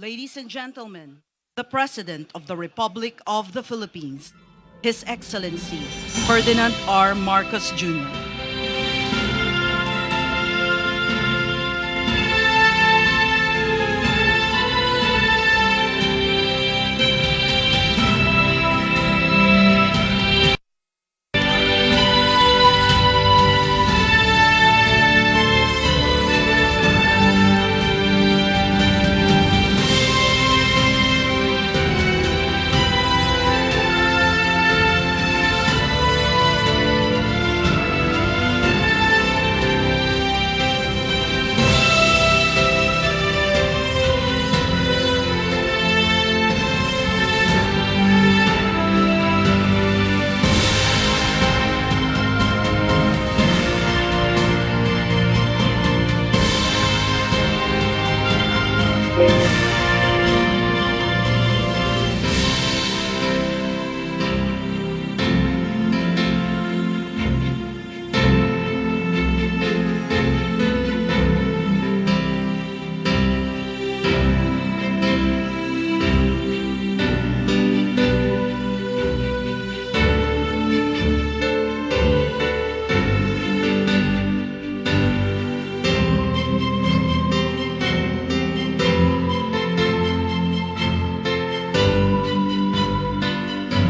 Ladies and gentlemen, the President of the Republic of the Philippines, His Excellency Ferdinand R. Marcos Jr.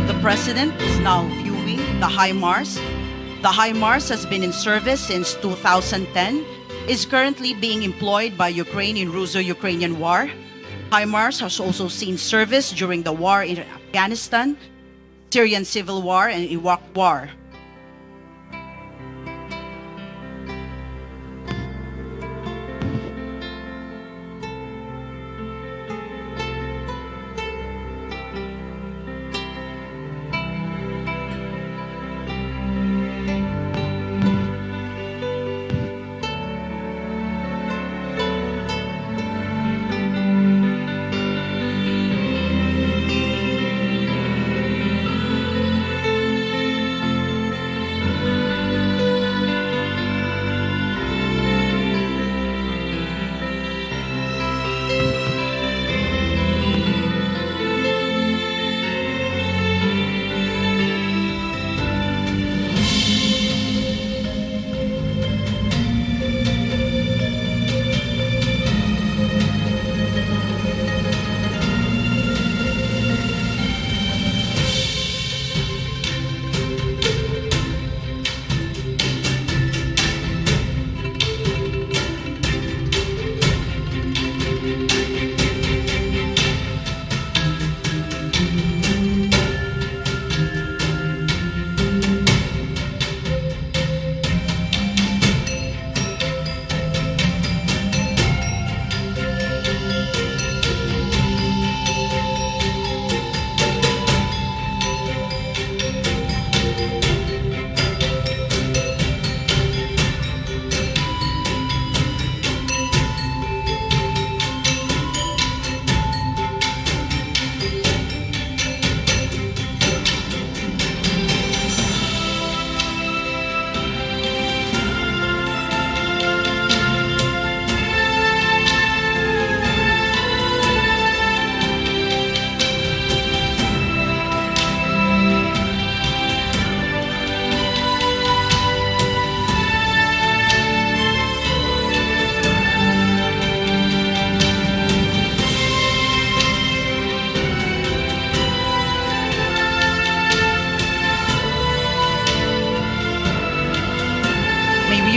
The President is now viewing the HIMARS. The HIMARS has been in service since 2010, is currently being employed by Ukraine in Russo-Ukrainian War. HIMARS has also seen service during the war in Afghanistan, Syrian Civil War, and Iraq War.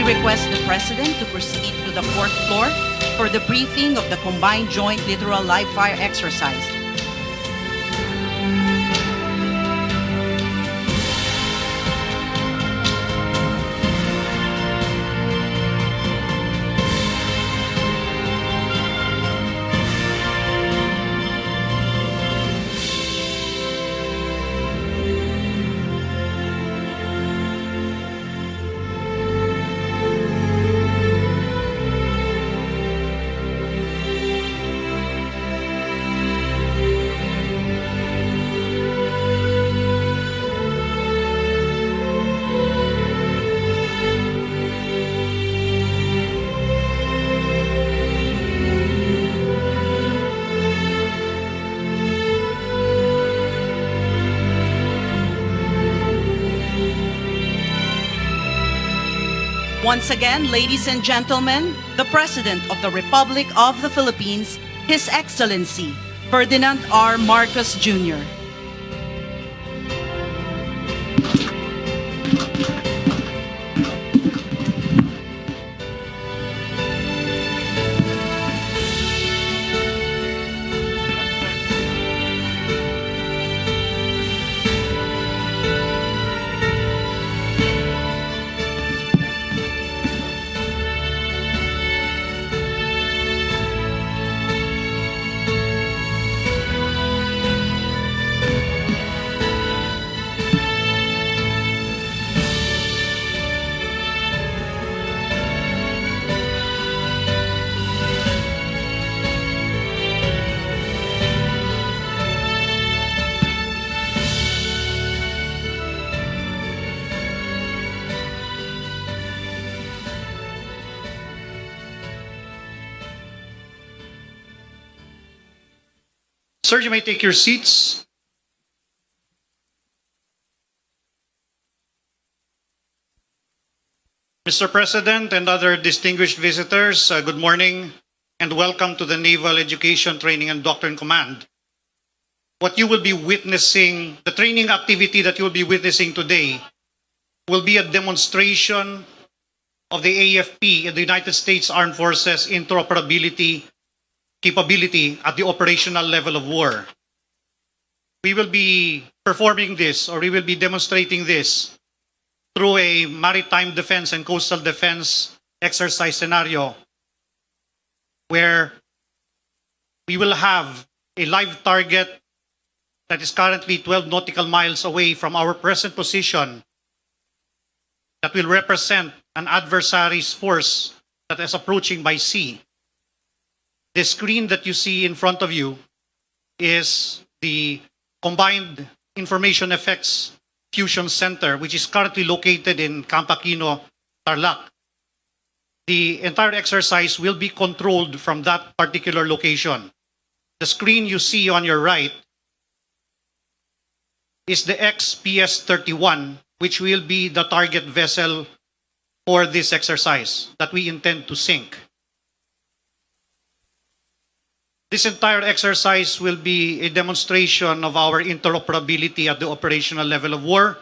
Request the President to proceed to the fourth floor for the briefing of the combined joint Littoral live fire exercise. Once again, ladies and gentlemen, the President of the Republic of the Philippines, His Excellency Ferdinand R. Marcos Jr. Sir, you may take your seats. Mr. President and other distinguished visitors, good morning and welcome to the Naval Education Training and Doctrine Command. What you will be witnessing, the training activity that you will be witnessing today will be a demonstration of the AFP and the United States Armed Forces interoperability capability at the operational level of war. We will be performing this, or we will be demonstrating this through a maritime defense and coastal defense exercise scenario where we will have a live target that is currently 12 nautical miles away from our present position that will represent an adversary's force that is approaching by sea. The screen that you see in front of you is the Combined Information Effects Fusion Center, which is currently located in Camp Aquino, Tarlac. The entire exercise will be controlled from that particular location. The screen you see on your right is the XPS-31, which will be the target vessel for this exercise that we intend to sink. This entire exercise will be a demonstration of our interoperability at the operational level of war,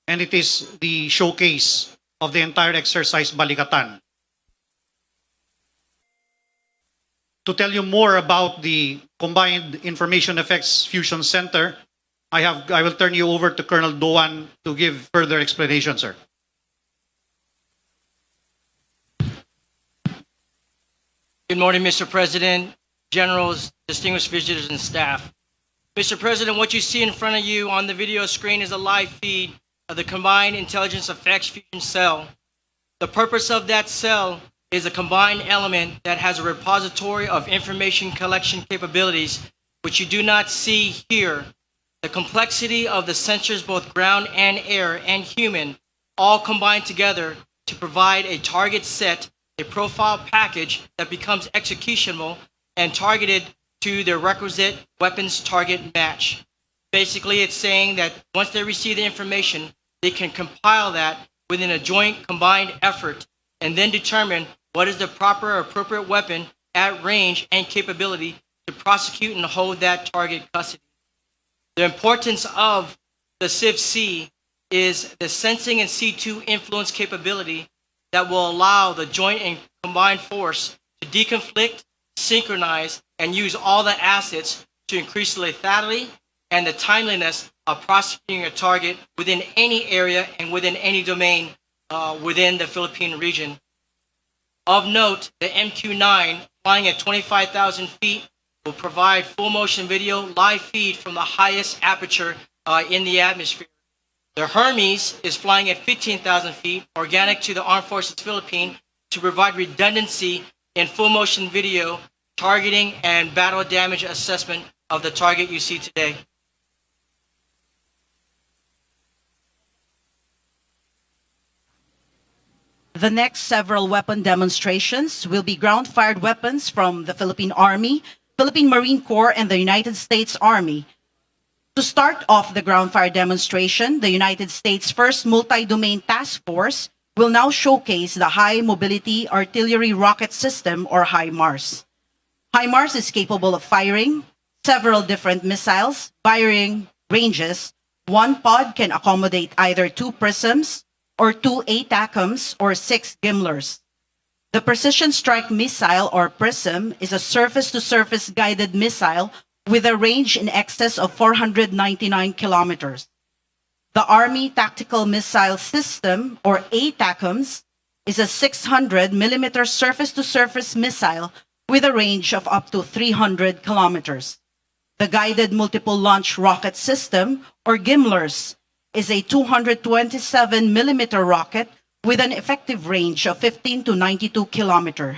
and it is the showcase of the entire exercise Balikatan. To tell you more about the Combined Information Effects Fusion Center, I will turn you over to Colonel Doan to give further explanation, sir. Good morning, Mr. President, generals, distinguished visitors, and staff. Mr. President, what you see in front of you on the video screen is a live feed of the Combined Intelligence Effects Fusion Cell. The purpose of that cell is a combined element that has a repository of information collection capabilities, which you do not see here. The complexity of the sensors, both ground and air and human, all combined together to provide a target set, a profile package that becomes executionable and targeted to the requisite weapons target match. Basically, it's saying that once they receive the information, they can compile that within a joint combined effort and then determine what is the proper or appropriate weapon at range and capability to prosecute and hold that target custody. The importance of the CIV-C is the sensing and C2 influence capability that will allow the joint and combined force to deconflict, synchronize, and use all the assets to increase the lethality and the timeliness of prosecuting a target within any area and within any domain within the Philippine region. Of note, the MQ-9, flying at 25,000 feet, will provide full motion video live feed from the highest aperture in the atmosphere. The Hermes is flying at 15,000 feet, organic to the Armed Forces Philippines, to provide redundancy in full motion video, targeting and battle damage assessment of the target you see today. The next several weapon demonstrations will be ground-fired weapons from the Philippine Army, Philippine Marine Corps, and the United States Army. To start off the ground-fire demonstration, the United States 1st Multi-Domain Task Force will now showcase the High Mobility Artillery Rocket System, or HIMARS. HIMARS is capable of firing several different missiles, varying ranges. One pod can accommodate either 2 prisms, or 2 ATACMs, or 6 GIMLRs. The Precision Strike Missile, or PRISM, is a surface-to-surface guided missile with a range in excess of 499 kilometers. The Army Tactical Missile System, or ATACMS, is a 600mm surface-to-surface missile with a range of up to 300 kilometers. The Guided Multiple Launch Rocket System, or GIMLRS, is a 227mm rocket with an effective range of 15 to 92 kilometers.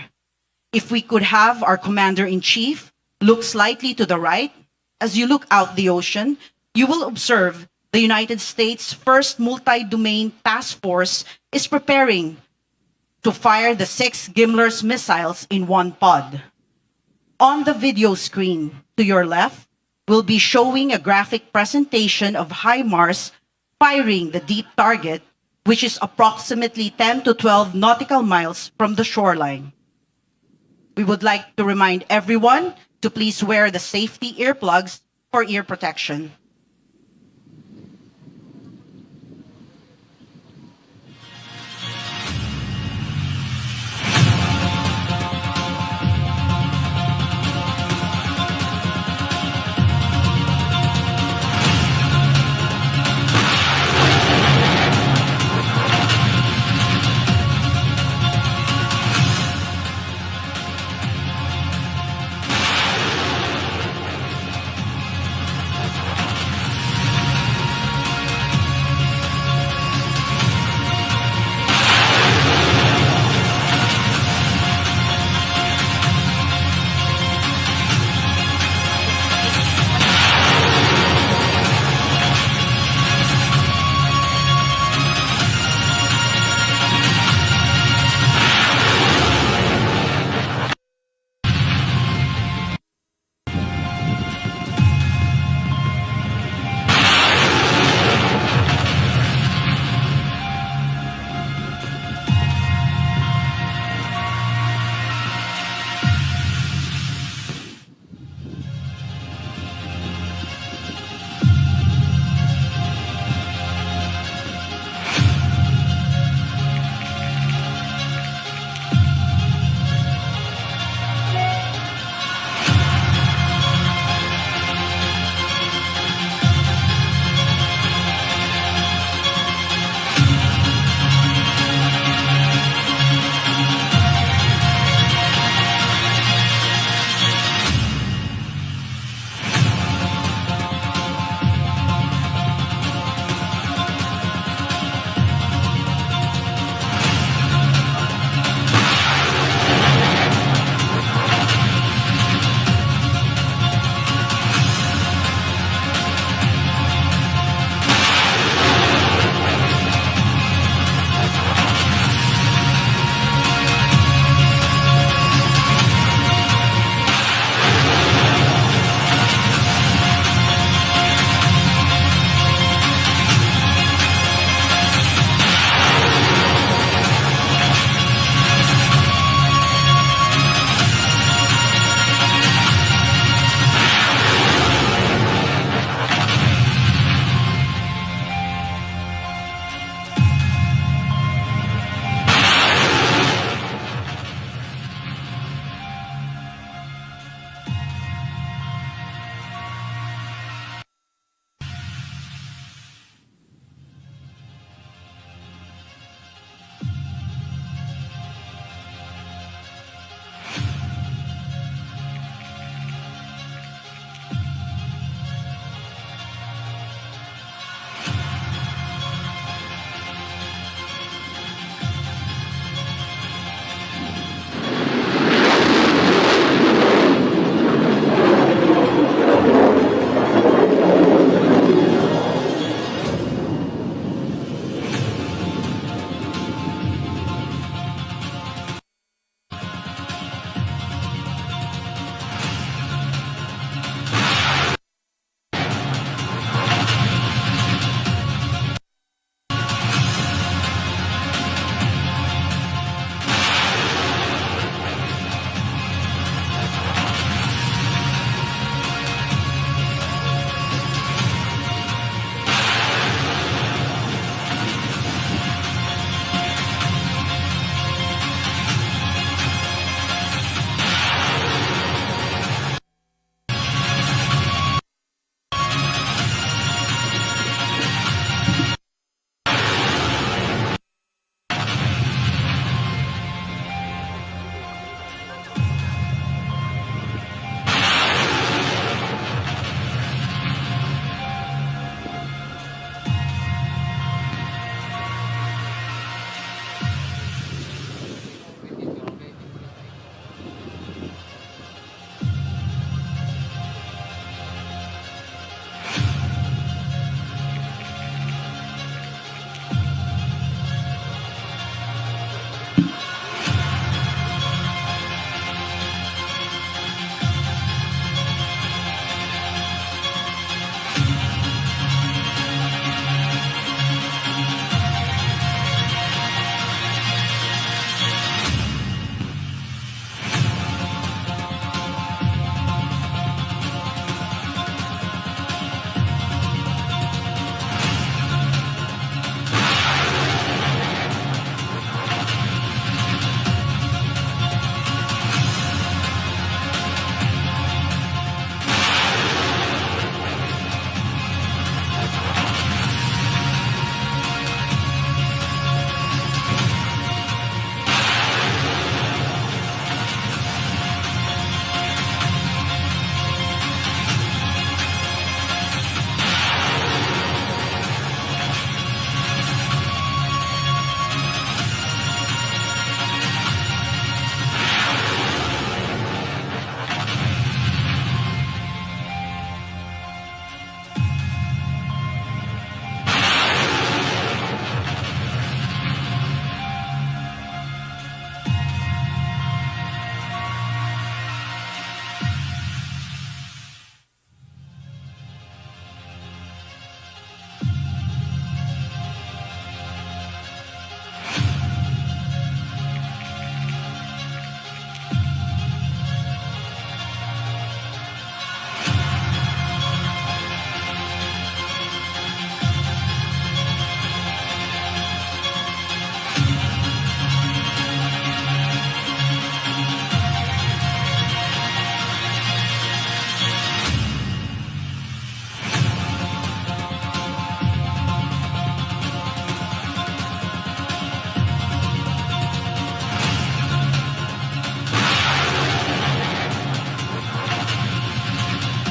If we could have our Commander-in-Chief look slightly to the right, as you look out the ocean, you will observe the United States' first multi-domain task force is preparing to fire the 6 GIMLRS missiles in one pod. On the video screen to your left, we'll be showing a graphic presentation of HIMARS firing the deep target, which is approximately 10 to 12 nautical miles from the shoreline. We would like to remind everyone to please wear the safety earplugs for ear protection.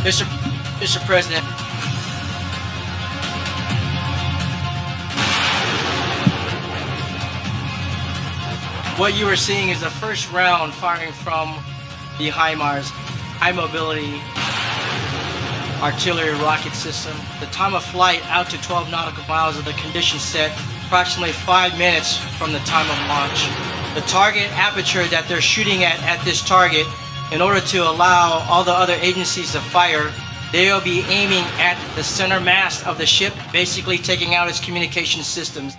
Mr. President, what you are seeing is the first round firing from the HIMARS, High Mobility Artillery Rocket System. The time of flight out to 12 nautical miles of the condition set, approximately 5 minutes from the time of launch. The target aperture that they're shooting at this target, in order to allow all the other agencies to fire, they'll be aiming at the center mast of the ship, basically taking out its communication systems.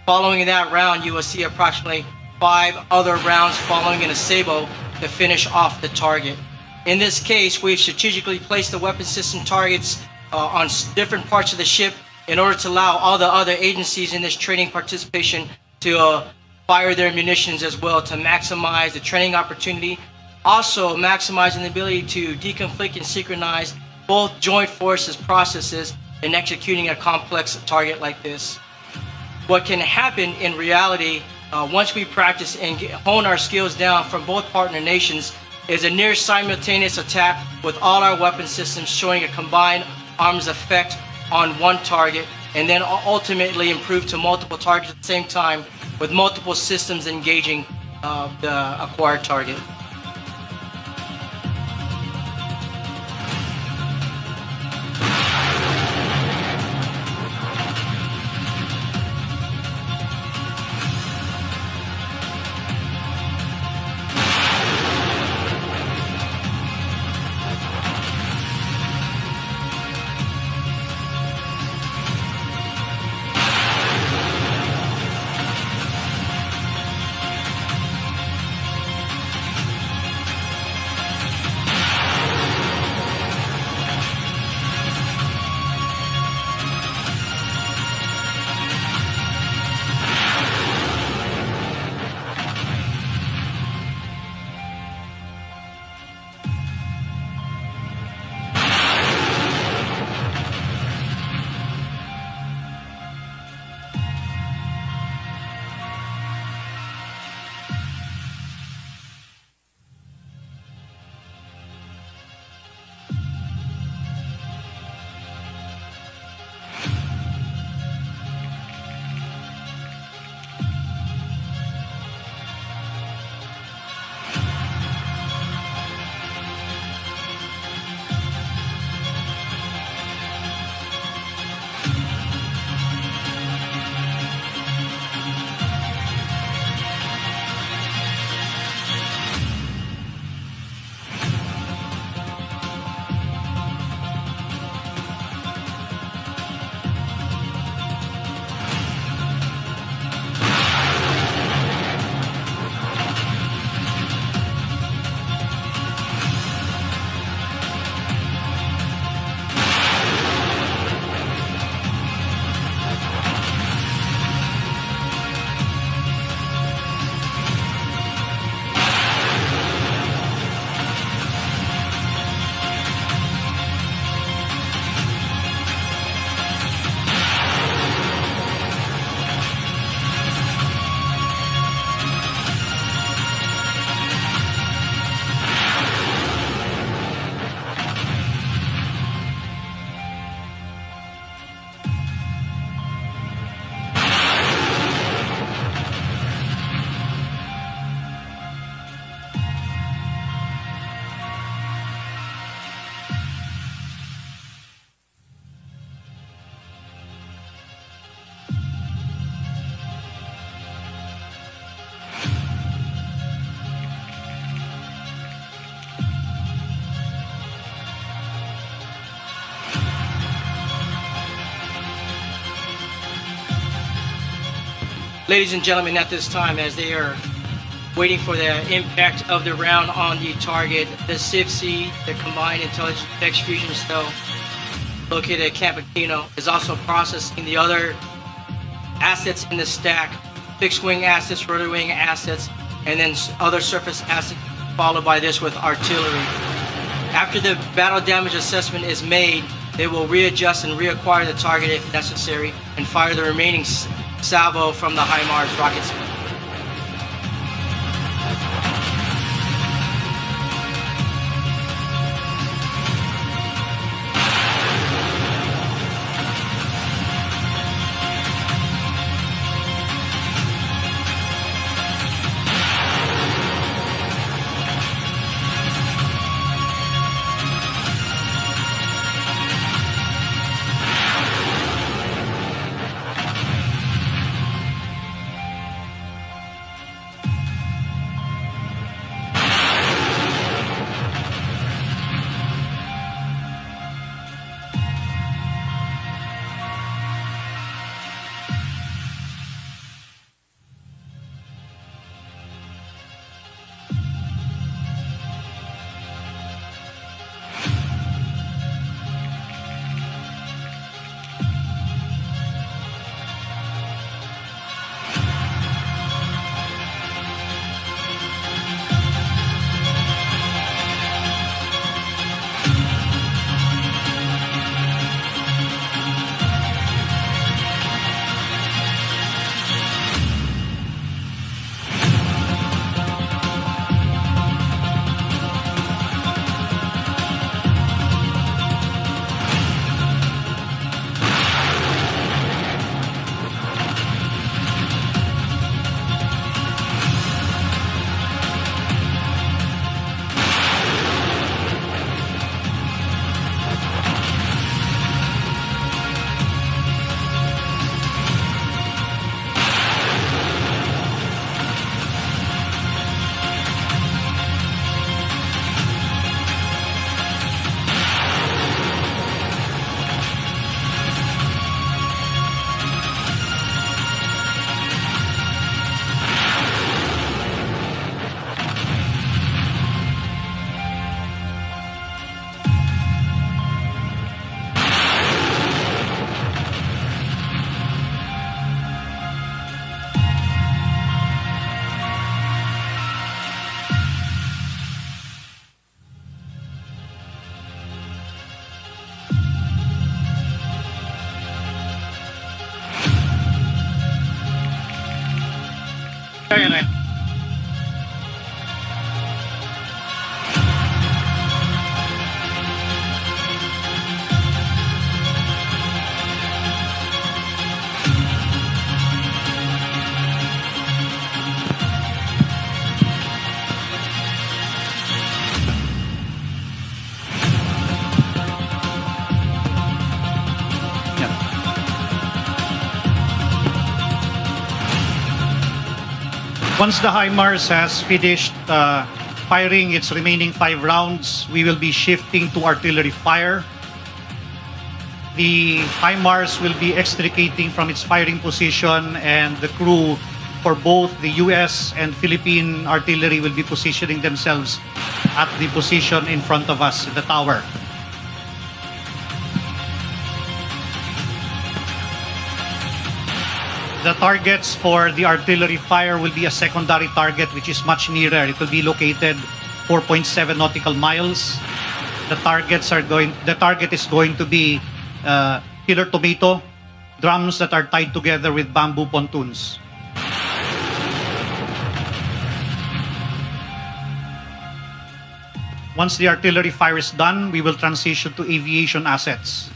Following that round, you will see approximately 5 other rounds following in a sabot to finish off the target. In this case, we've strategically placed the weapon system targets on different parts of the ship in order to allow all the other agencies in this training participation to fire their munitions as well, to maximize the training opportunity, also maximizing the ability to deconflict and synchronize both joint forces processes in executing a complex target like this. What can happen in reality once we practice and hone our skills down from both partner nations is a near simultaneous attack with all our weapon systems showing a combined arms effect on one target, and then ultimately improve to multiple targets at the same time with multiple systems engaging the acquired target. Ladies and gentlemen, at this time, as they are waiting for the impact of the round on the target, the CIFC, the Combined Intelligence Execution Cell, located at Camp Aquino, is also processing the other assets in the stack, fixed wing assets, rotary wing assets, and then other surface assets, followed by this with artillery. After the battle damage assessment is made, they will readjust and reacquire the target if necessary and fire the remaining salvo from the HIMARS rockets. Once the HIMARS has finished firing its remaining 5 rounds, we will be shifting to artillery fire. The HIMARS will be extricating from its firing position, and the crew for both the US and Philippine artillery will be positioning themselves at the position in front of us, the tower. The targets for the artillery fire will be a secondary target, which is much nearer. It will be located 4.7 nautical miles. The target is going to be killer tomato, drums that are tied together with bamboo pontoons. Once the artillery fire is done, we will transition to aviation assets.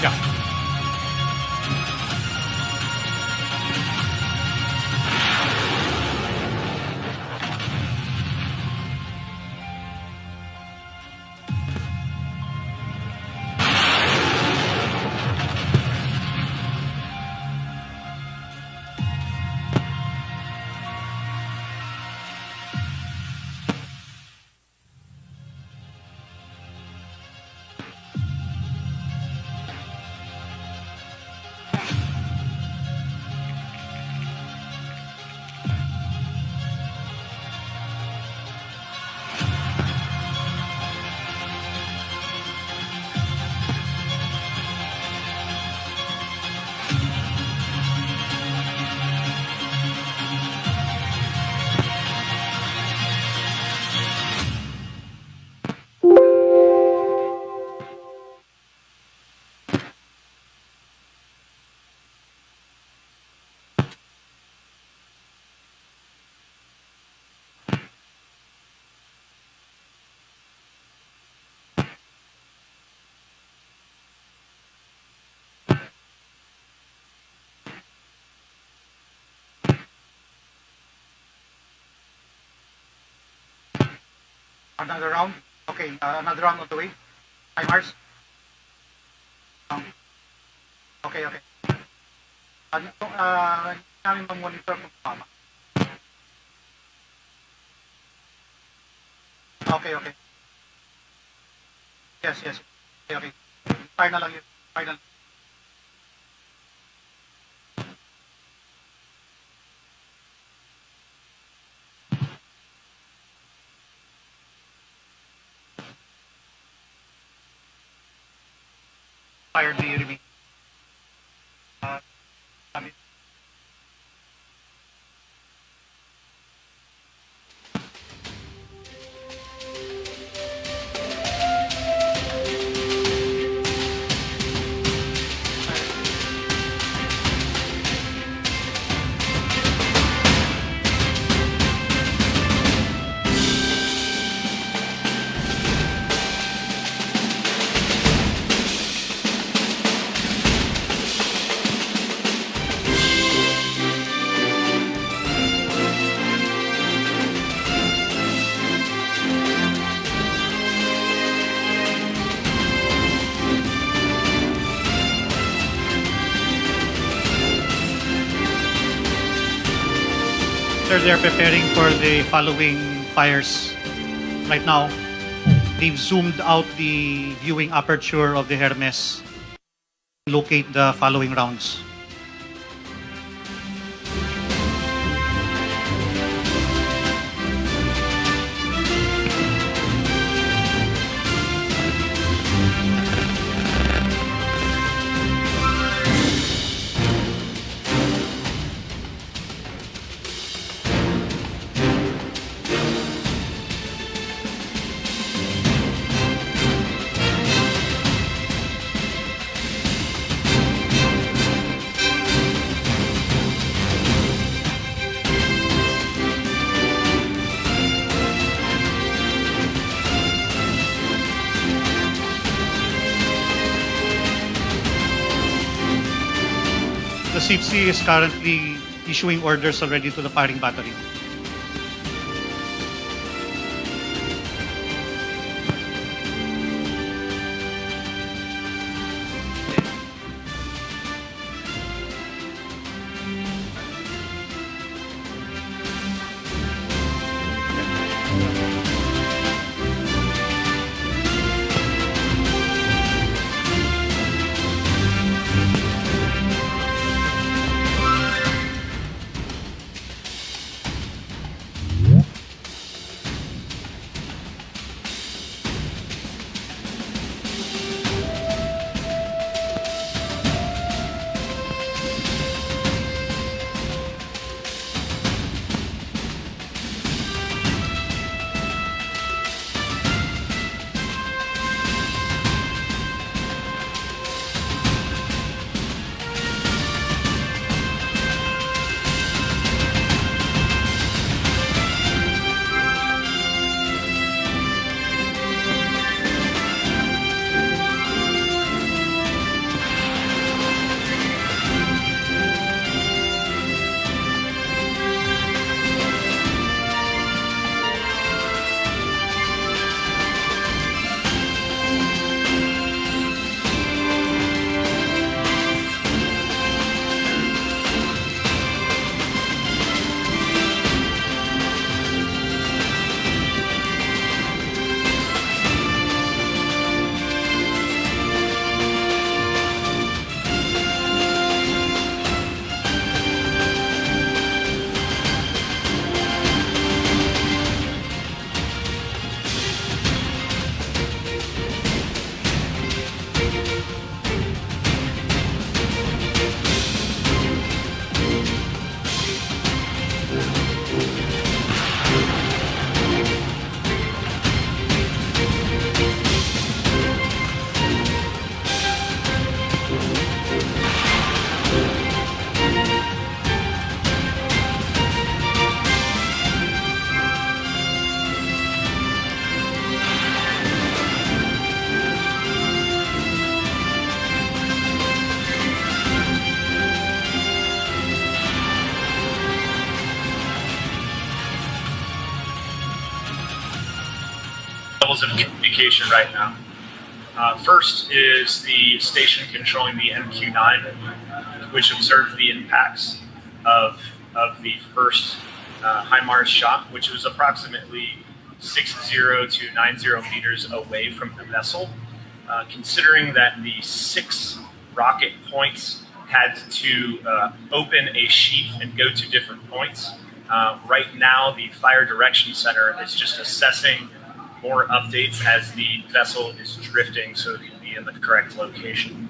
Yeah. Another round? Okay, another round on the way. HIMARS? Okay. Ano itong, namin mamonitor kung tama. Okay. Yes. Okay. Fire na lang yun. Fire the remaining. Sir, they are preparing for the following fires. Right now, they've zoomed out the viewing aperture of the Hermes. Locate the following rounds. The CFC is currently issuing orders already to the firing battery. Levels of communication right now. First is the station controlling the MQ-9, which observed the impacts of the first HIMARS shot, which was approximately 60 to 90 meters away from the vessel. Considering that the 6 rocket points had to open a sheath and go to different points, right now the Fire Direction Center is just assessing more updates as the vessel is drifting so it can be in the correct location.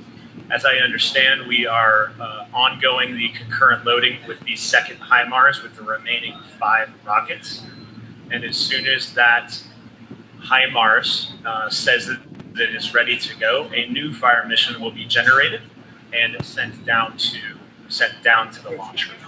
As I understand, we are ongoing the concurrent loading with the second HIMARS with the remaining 5 rockets. And as soon as that HIMARS says that it is ready to go, a new fire mission will be generated and sent down to the launch room.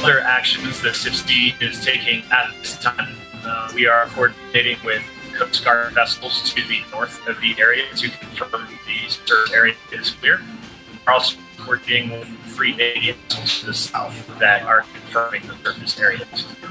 other actions that CIFC is taking at this time, we are coordinating with Coast Guard vessels to the north of the area to confirm the surface area is clear. We're also coordinating with free Navy vessels to the south that are confirming the surface area is clear.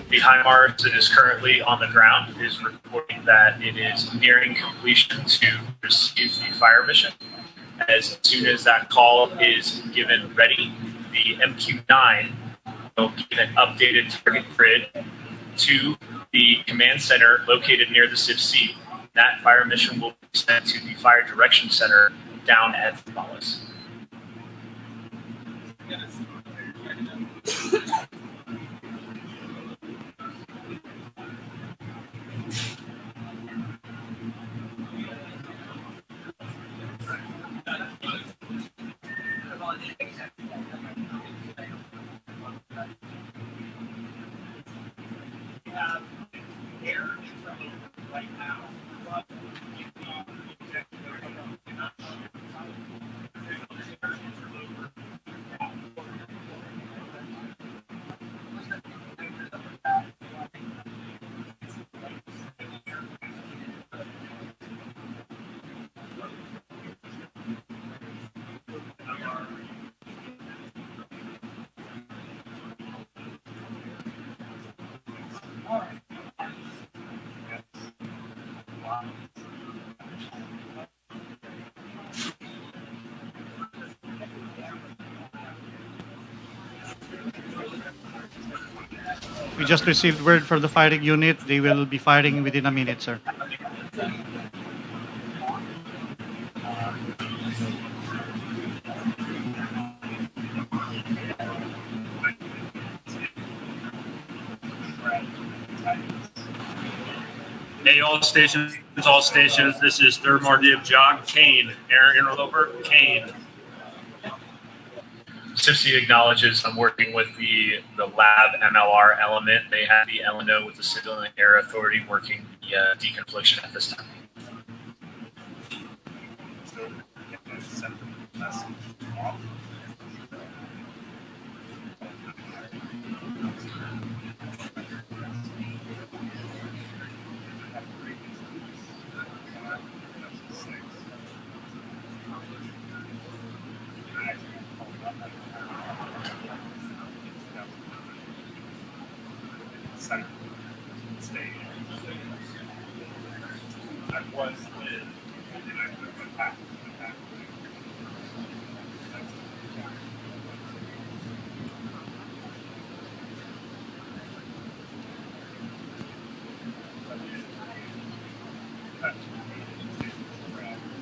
The HIMARS that is currently on the ground is reporting that it is nearing completion to receive the fire mission. As soon as that call is given ready, the MQ-9 will give an updated target grid to the command center located near the CIFC. That fire mission will be sent to the Fire Direction Center down at Zambales. We just received word from the firing unit. They will be firing within a minute, sir. Hey, all stations, this is 3rd Mardiv John Kane, air interloper Kane. CIFC acknowledges I'm working with the lab MLR element. They have the LNO with the Civilian Air Authority working the deconfliction at this time.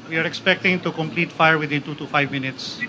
We are expecting to complete fire within 2 to 5 minutes.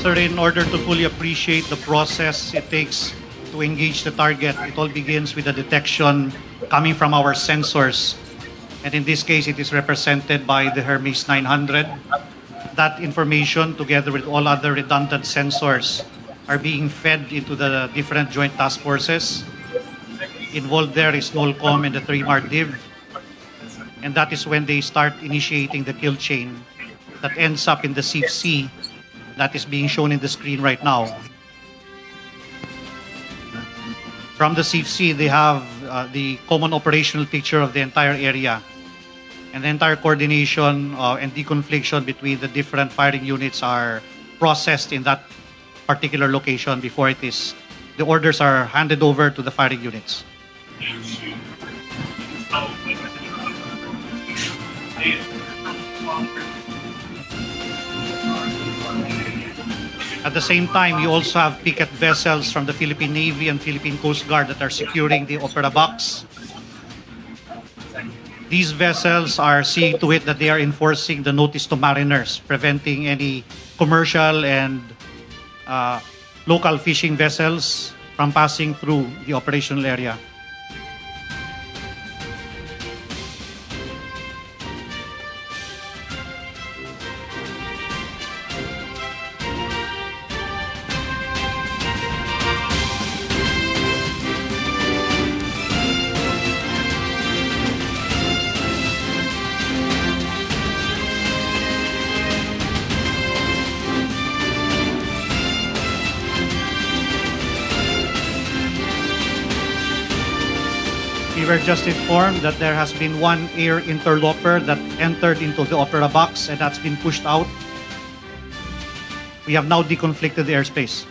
Sir, in order to fully appreciate the process it takes to engage the target, it all begins with the detection coming from our sensors. And in this case, it is represented by the Hermes 900. That information, together with all other redundant sensors, are being fed into the different joint task forces. Involved there is NOLCOM and the 3MAR Div. And that is when they start initiating the kill chain that ends up in the CFC that is being shown in the screen right now. From the CFC, they have the common operational picture of the entire area. And the entire coordination and deconfliction between the different firing units are processed in that particular location before the orders are handed over to the firing units. At the same time, you also have picket vessels from the Philippine Navy and Philippine Coast Guard that are securing the opera box. These vessels are seeing to it that they are enforcing the notice to mariners, preventing any commercial and local fishing vessels from passing through the operational area. We were just informed that there has been one air interloper that entered into the opera box and that's been pushed out. We have now deconflicted the airspace.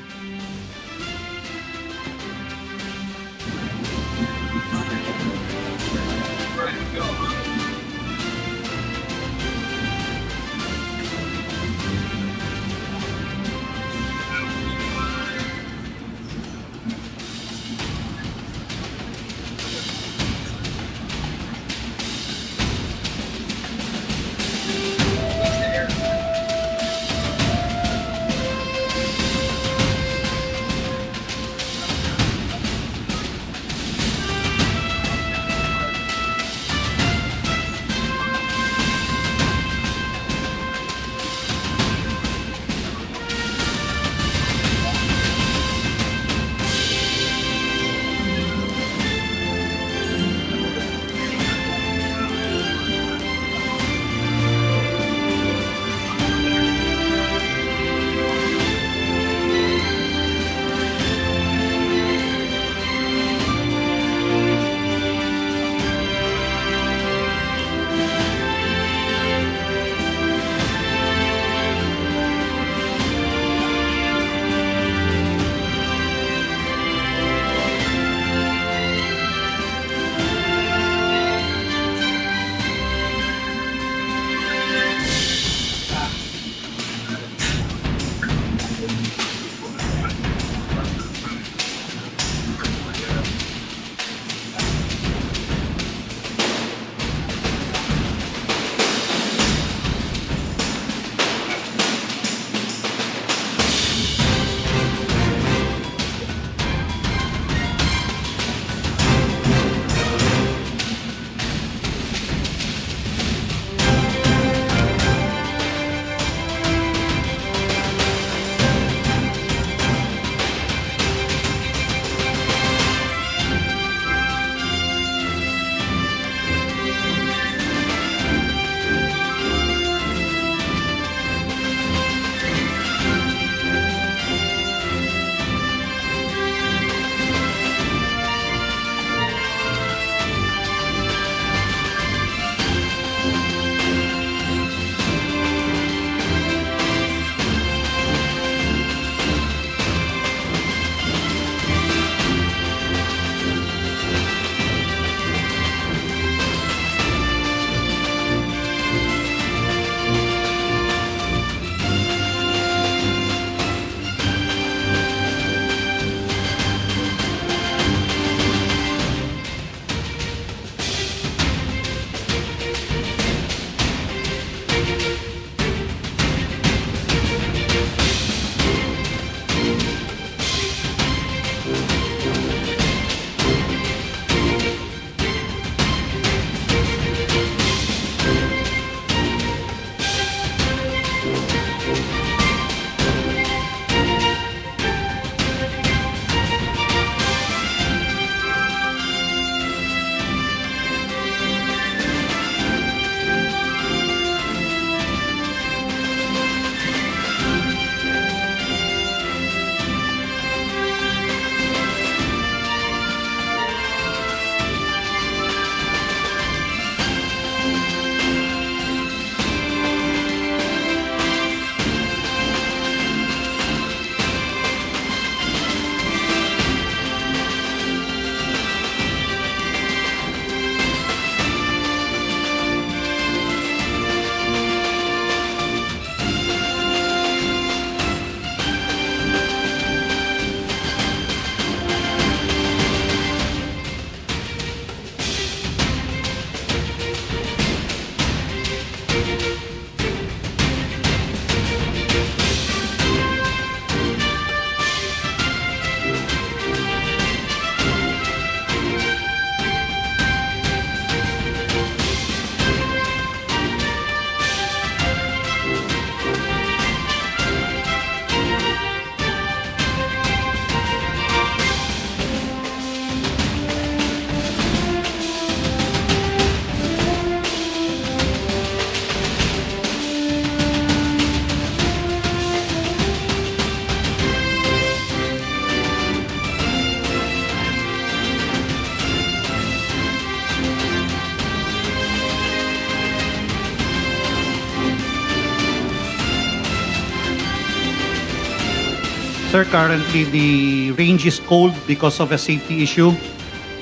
Sir, currently the range is cold because of a safety issue.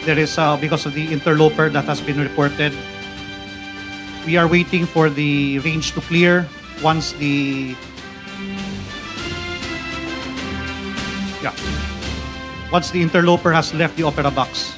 There is because of the interloper that has been reported. We are waiting for the range to clear once once the interloper has left the opera box.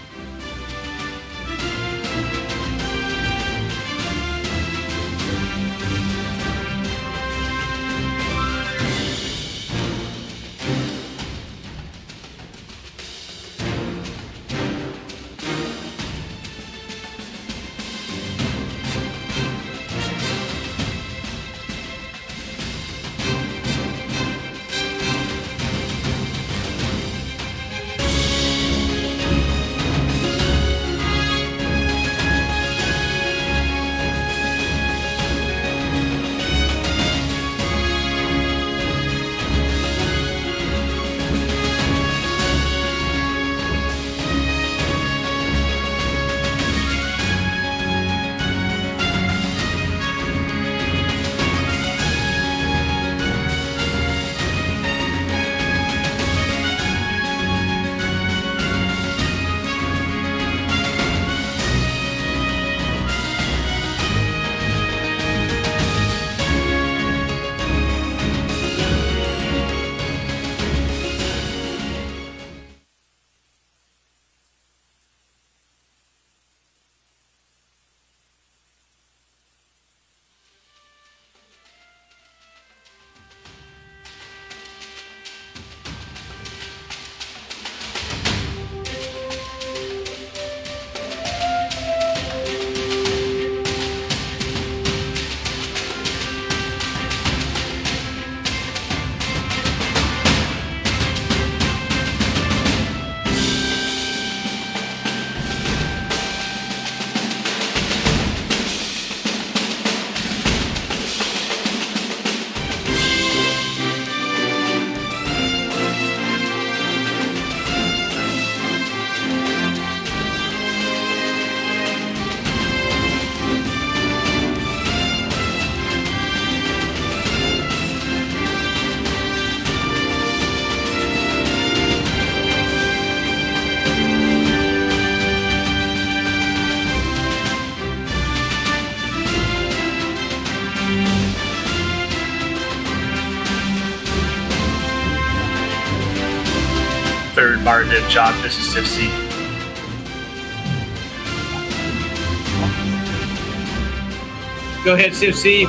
Third Mardiv Job, this is Sipsy. Go ahead, Sipsy.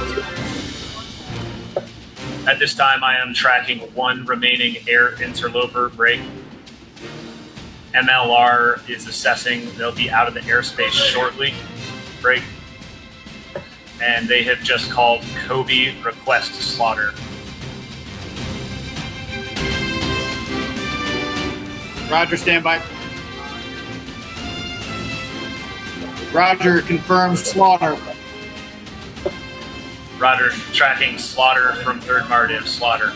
At this time, I am tracking one remaining air interloper break. MLR is assessing. They'll be out of the airspace shortly. Break. And they have just called Kobe request slaughter. Roger, standby. Roger, confirms slaughter. Roger, tracking slaughter from Third Mardiv, slaughter.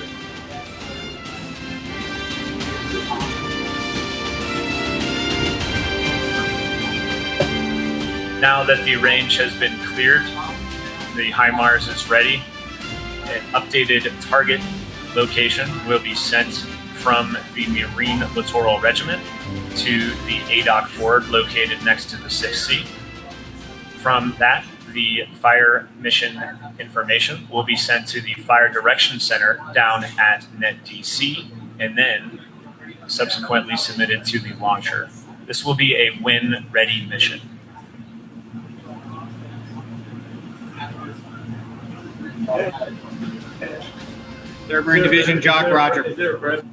Now that the range has been cleared, the HIMARS is ready. An updated target location will be sent from the Marine Littoral Regiment to the ADOC Ford located next to the 6C. From that, the fire mission information will be sent to the Fire Direction Center down at NetDC and then subsequently submitted to the launcher. This will be a win-ready mission. Third Marine Division, Jock, Roger.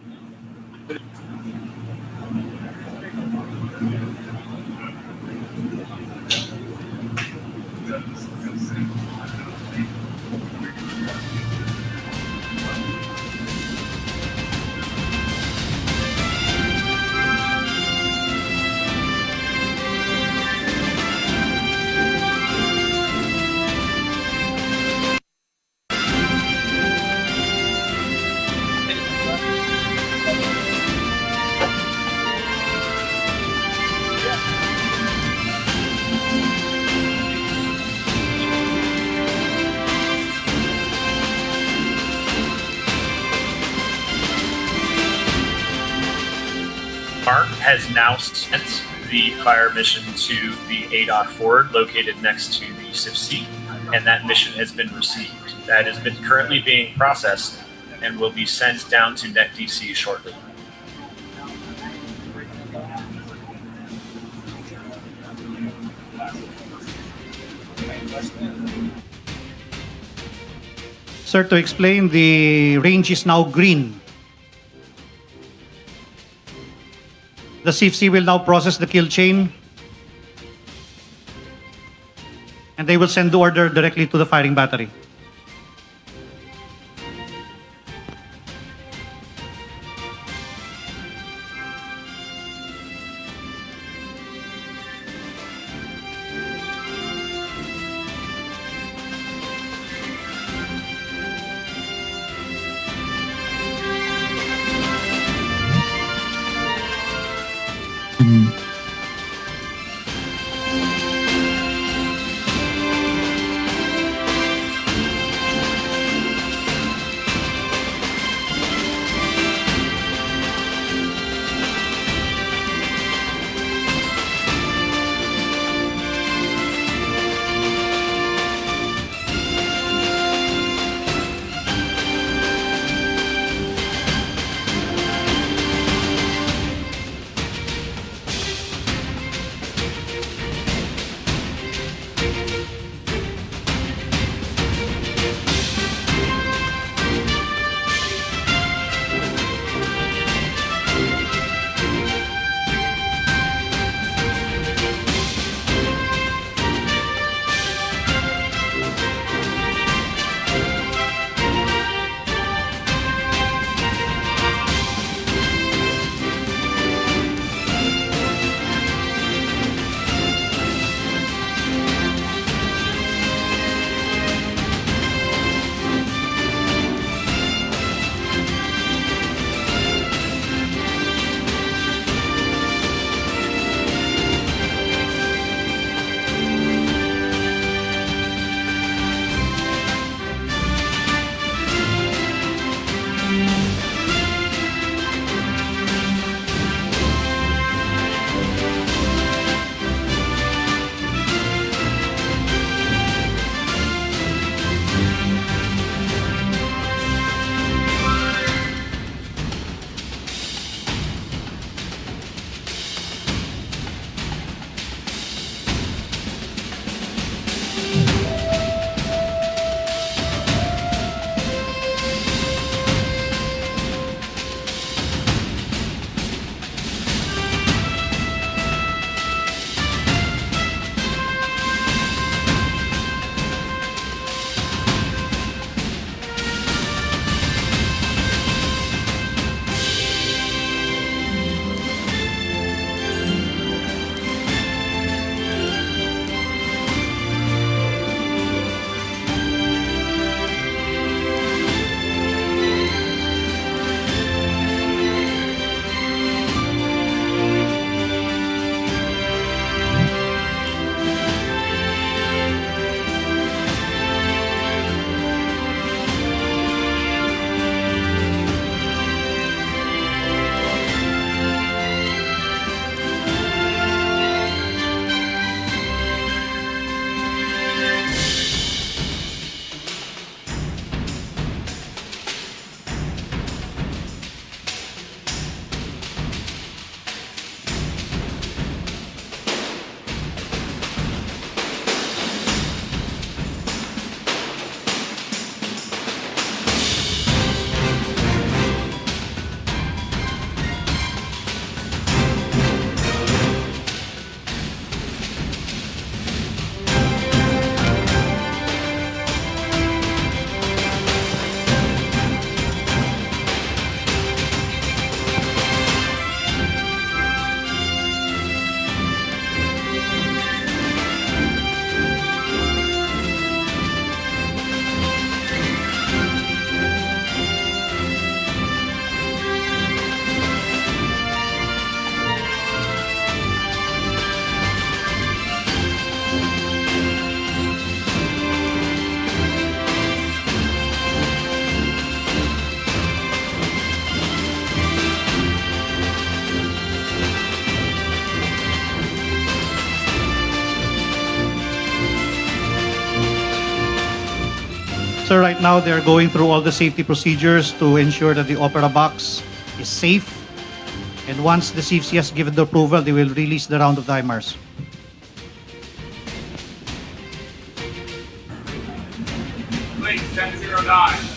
has now sent the fire mission to the ADOC Ford located next to the CIFC, and that mission has been received. That has been currently being processed and will be sent down to NetDC shortly. Sir, to explain, the range is now green. The CFC will now process the kill chain, and they will send the order directly to the firing battery. So right now, they're going through all the safety procedures to ensure that the Opera Box is safe. And once the CFC has given the approval, they will release the round of the HIMARS. Please, 1009.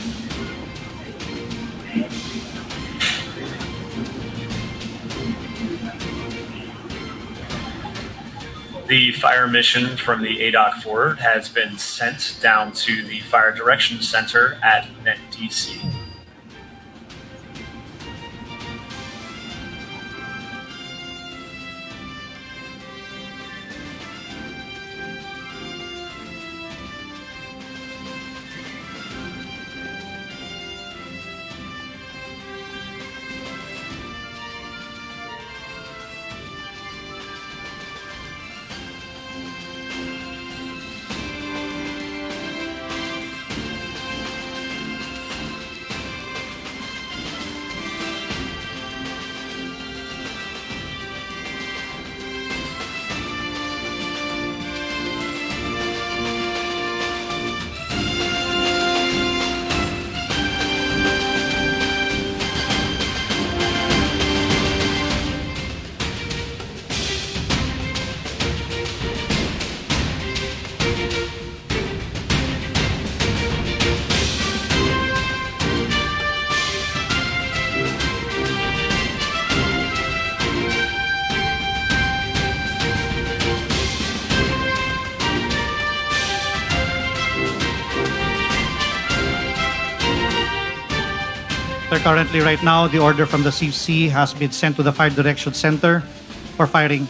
The fire mission from the ADOC forward has been sent down to the Fire Direction Center at NetDC. Currently, right now, the order from the CFC has been sent to the Fire Direction Center for firing.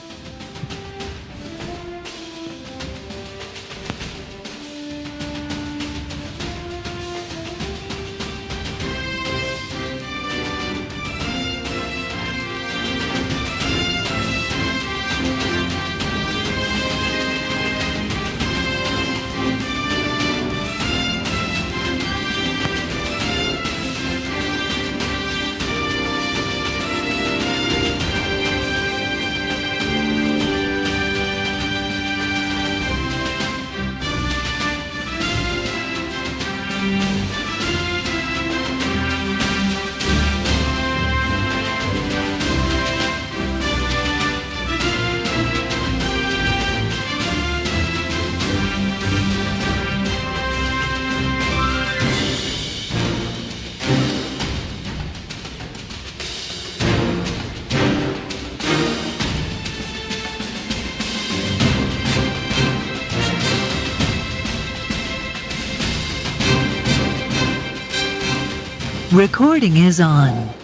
Recording is on.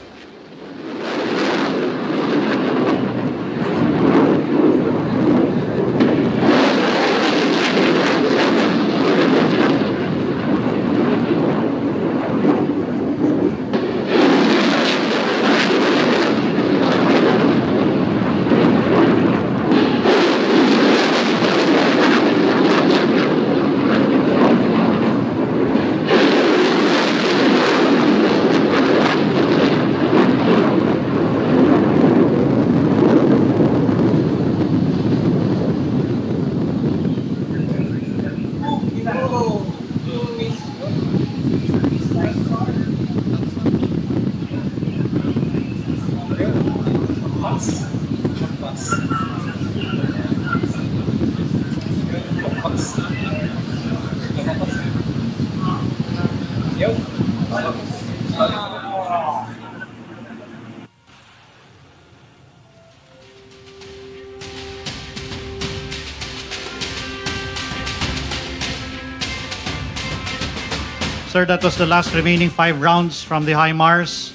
Sir, that was the last remaining 5 rounds from the HIMARS.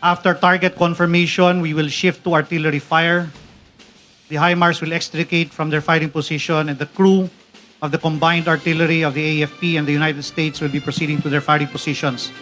After target confirmation, we will shift to artillery fire. The HIMARS will extricate from their fighting position, and the crew of the combined artillery of the AFP and the United States will be proceeding to their fighting positions.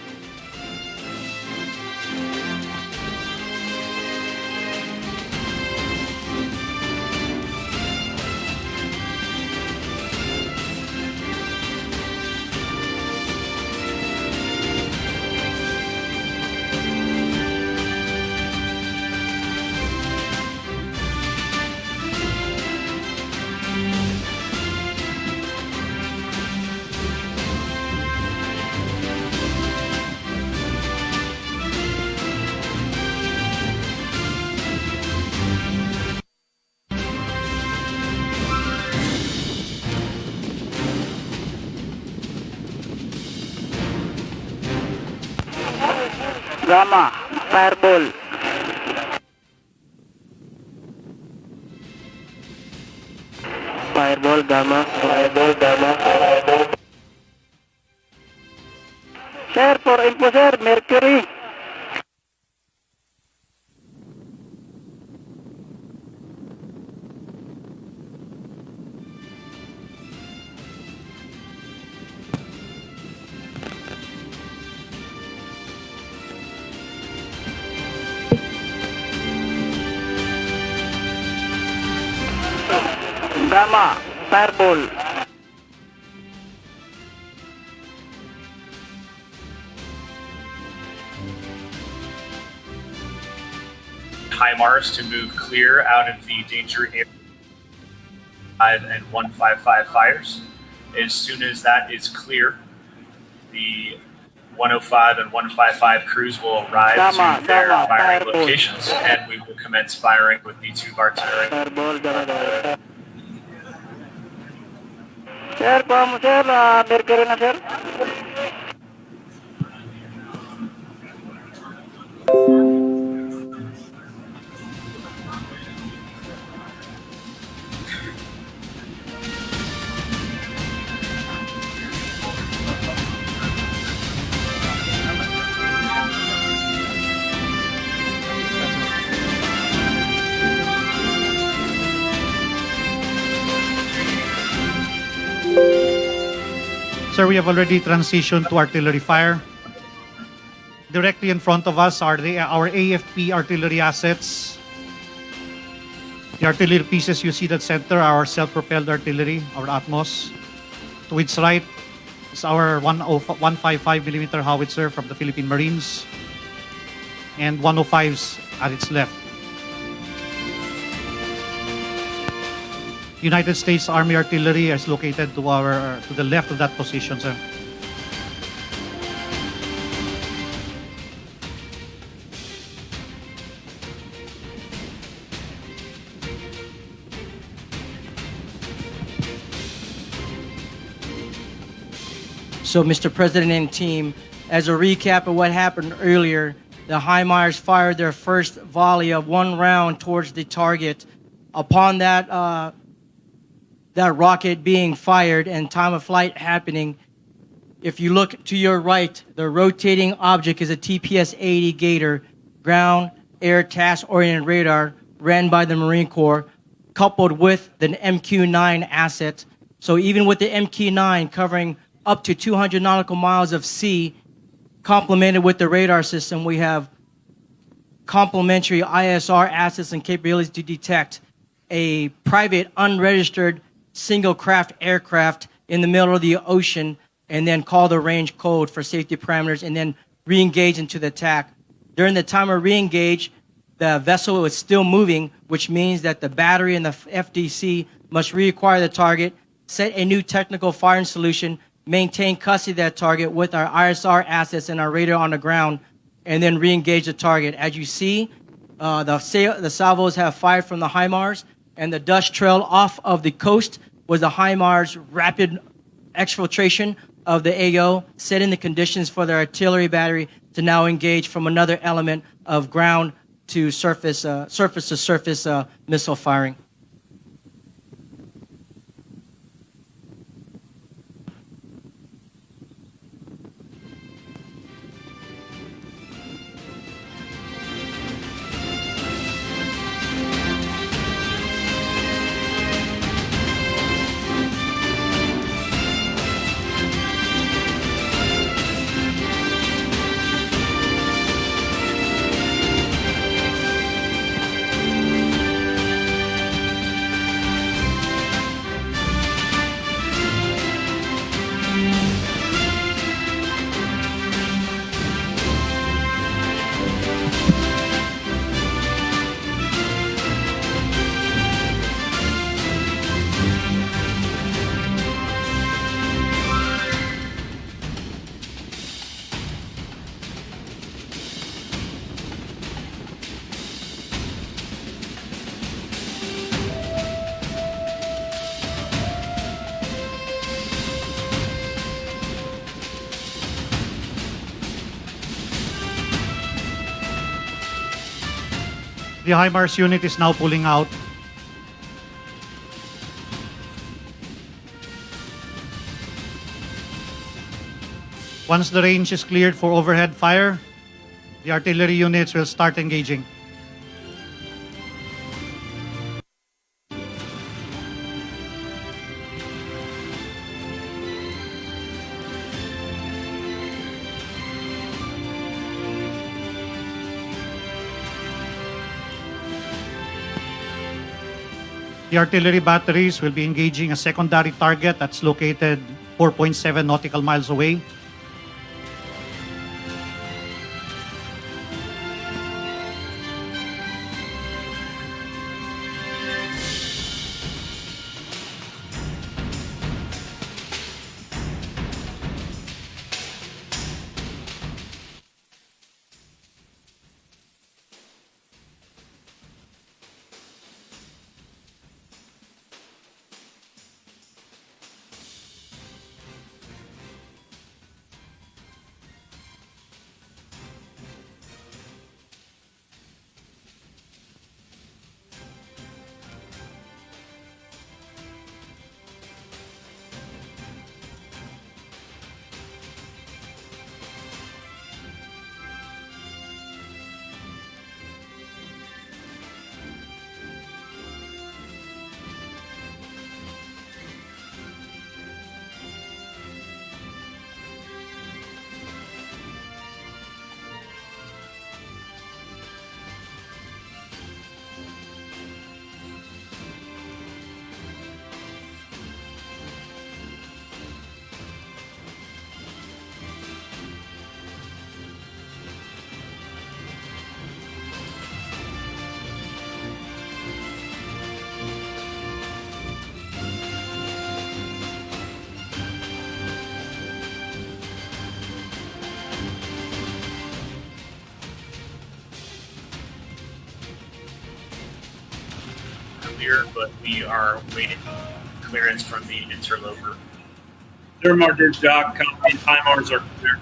Gamma, fireball. Fireball, gamma, fireball, gamma, fireball. Sir, for info, sir, Mercury. Gamma, fireball. HIMARS to move clear out of the danger area 5 and 155 fires. As soon as that is clear, the 105 and 155 crews will arrive to their firing locations, and we will commence firing with the tube artillery. Fireball, gamma. Sir, come, sir, Mercury na, sir. Sir, we have already transitioned to artillery fire. Directly in front of us are our AFP artillery assets. The artillery pieces you see that center are our self-propelled artillery, our Atmos. To its right is our 155mm howitzer from the Philippine Marines, and 105s at its left. United States Army artillery is located to the left of that position, sir. So, Mr. President and team, as a recap of what happened earlier, the HIMARS fired their first volley of one round towards the target. Upon that rocket being fired and time of flight happening, if you look to your right, the rotating object is a TPS-80 Gator, ground air task-oriented radar ran by the Marine Corps, coupled with the MQ-9 asset. So even with the MQ-9 covering up to 200 nautical miles of sea, complemented with the radar system, we have complementary ISR assets and capabilities to detect a private, unregistered, single-craft aircraft in the middle of the ocean, and then call the range code for safety parameters, and then re-engage into the attack. During the time of re-engage, the vessel is still moving, which means that the battery and the FDC must reacquire the target, set a new technical firing solution, maintain custody of that target with our ISR assets and our radar on the ground, and then re-engage the target. As you see, the salvos have fired from the HIMARS, and the dust trail off of the coast was the HIMARS rapid exfiltration of the AO, setting the conditions for the artillery battery to now engage from another element of ground to surface, surface-to-surface missile firing. The HIMARS unit is now pulling out. Once the range is cleared for overhead fire, the artillery units will start engaging. The artillery batteries will be engaging a secondary target that's located 4.7 nautical miles away. Clear, but we are waiting clearance from the interloper. Third Margib Jock, copy. HIMARS are clear.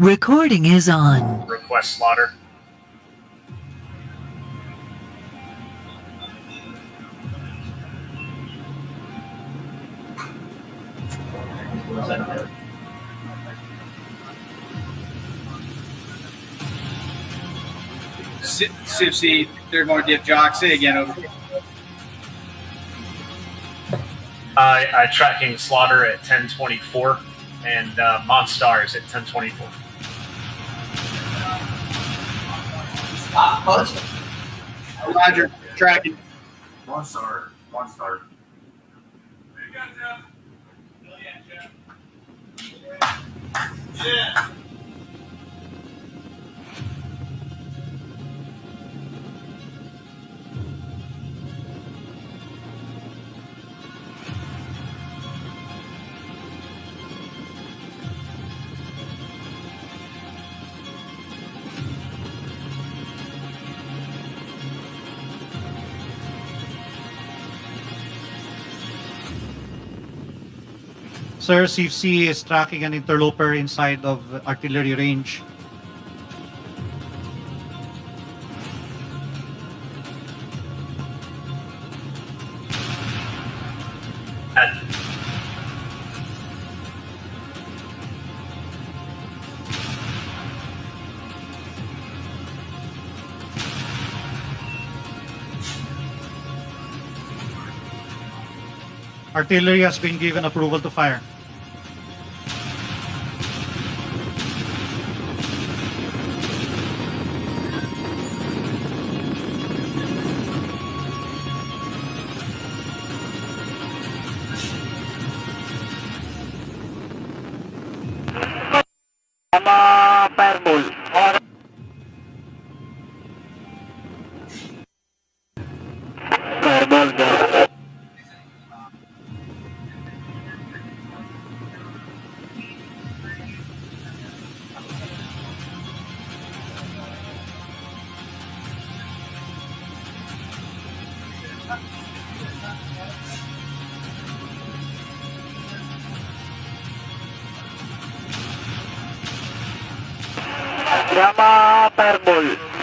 Recording is on. Request slaughter. CFC, Third Market Jock, say again, over. Tracking Slaughter at 1024 and Monstars at 1024. Roger, tracking. One star. Yeah. Sir, CFC is tracking an interloper inside of artillery range. Artillery has been given approval to fire. Tama, fireball. Fireball, go. Tama, fireball.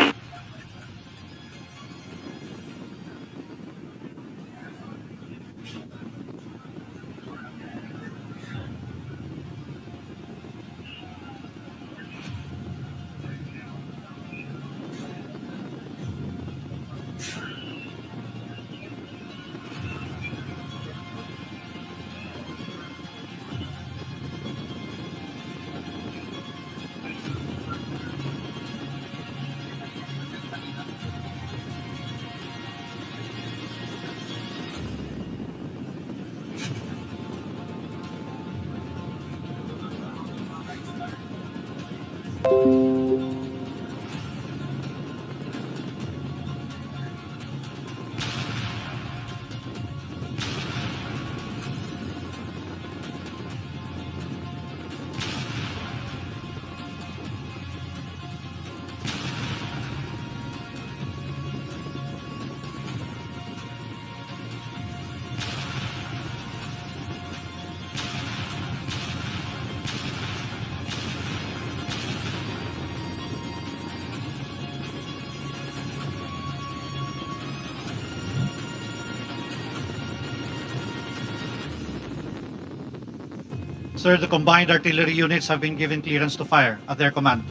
Sir, the combined artillery units have been given clearance to fire at their command.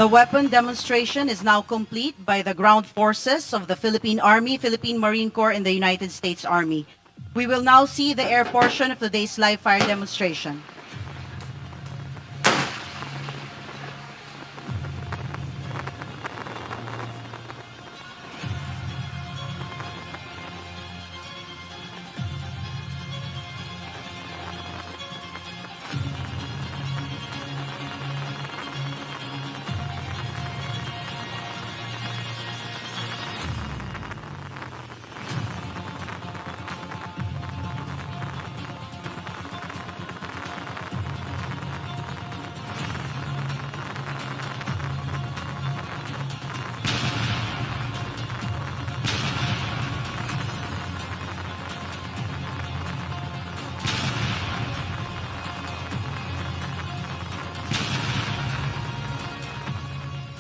The weapon demonstration is now complete by the ground forces of the Philippine Army, Philippine Marine Corps, and the United States Army. We will now see the air portion of today's live fire demonstration.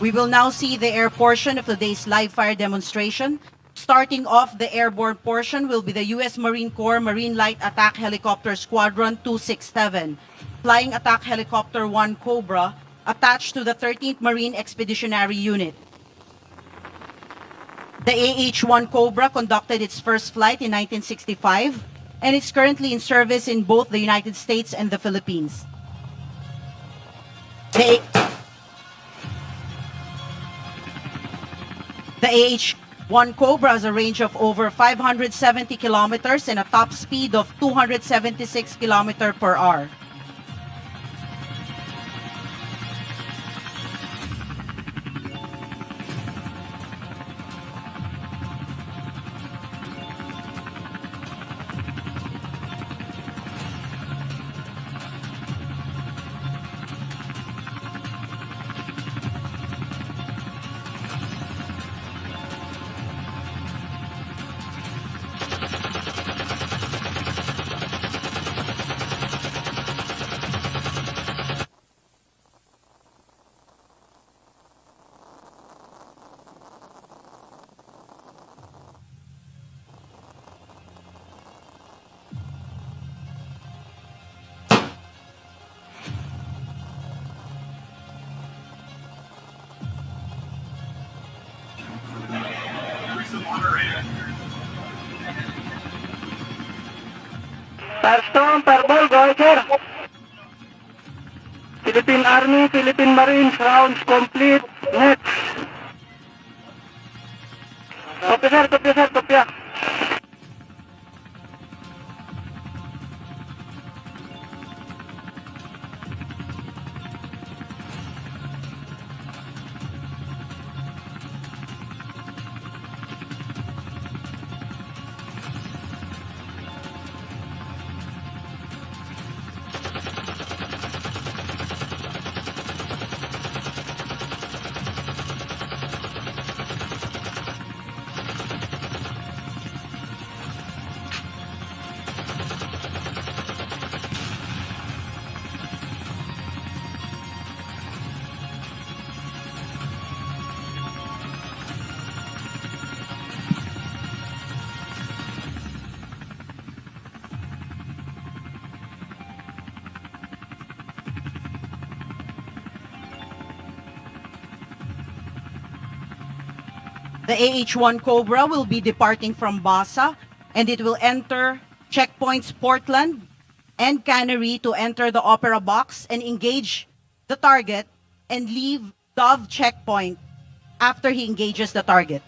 We will now see the air portion of today's live fire demonstration. Starting off, the airborne portion will be the U.S. Marine Corps Marine Light Attack Helicopter Squadron 267, Flying Attack Helicopter 1 Cobra, attached to the 13th Marine Expeditionary Unit. The AH-1 Cobra conducted its first flight in 1965 and is currently in service in both the United States and the Philippines. The AH-1 Cobra has a range of over 570 kilometers and a top speed of 276 kilometers per hour. Firestorm, Fireball, go ahead, sir. Philippine Army, Philippine Marines, rounds complete. Next. Copy, sir, copy, sir, copy. The AH-1 Cobra will be departing from Basa and it will enter checkpoints Portland and Cannery to enter the Opera Box and engage the target and leave Dove checkpoint after he engages the target.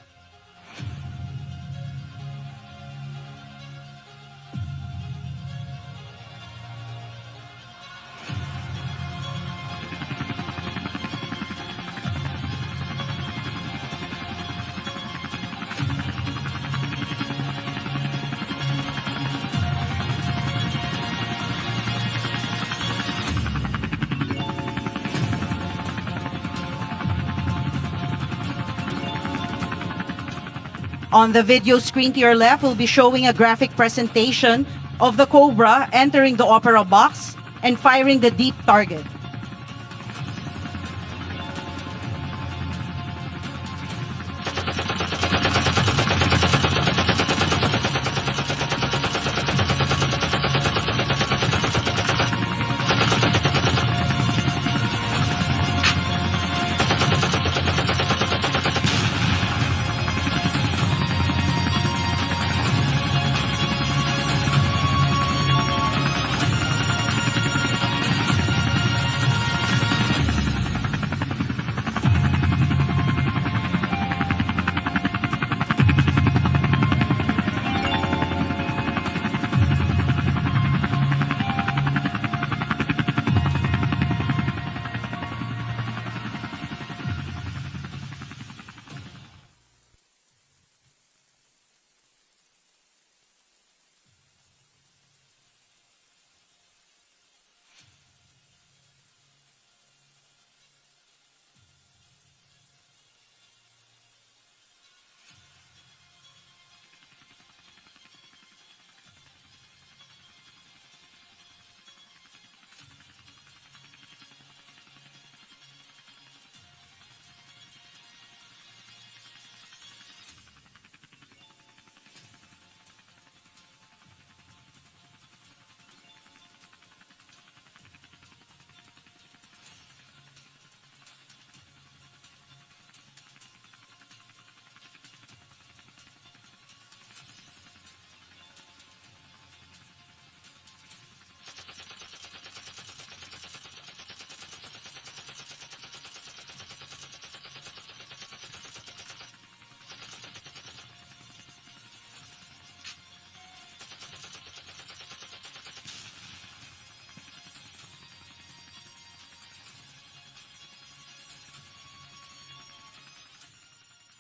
On the video screen to your left, we'll be showing a graphic presentation of the Cobra entering the Opera Box and firing the deep target.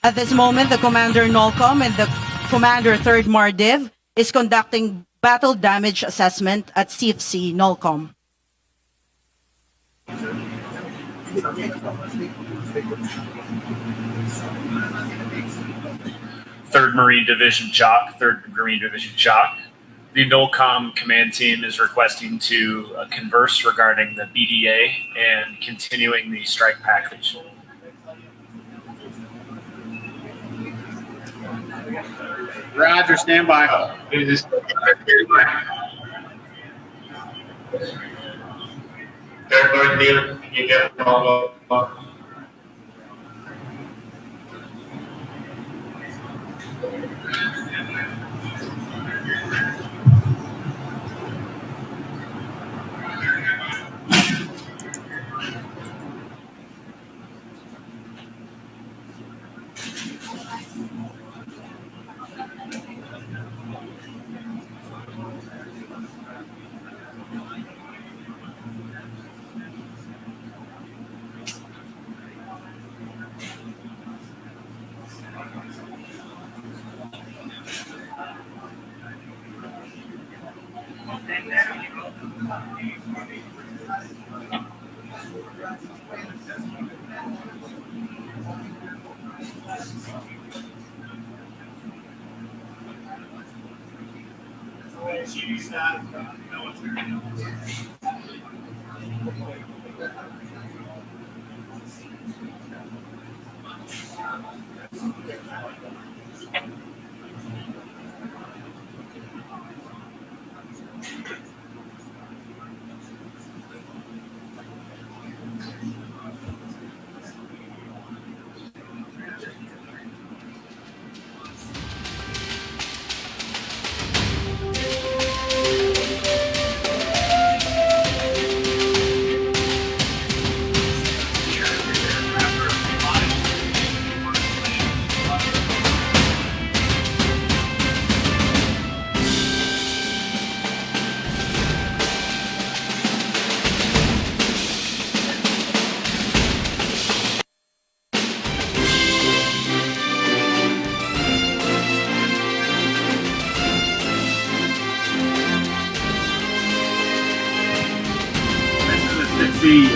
At this moment, the Commander NOLCOM and the Commander 3rd MARDIV is conducting battle damage assessment at CFC NOLCOM. Third Marine Division JOC, The NOLCOM command team is requesting to converse regarding the BDA and continuing the strike package. Roger, stand by.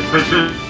Attention.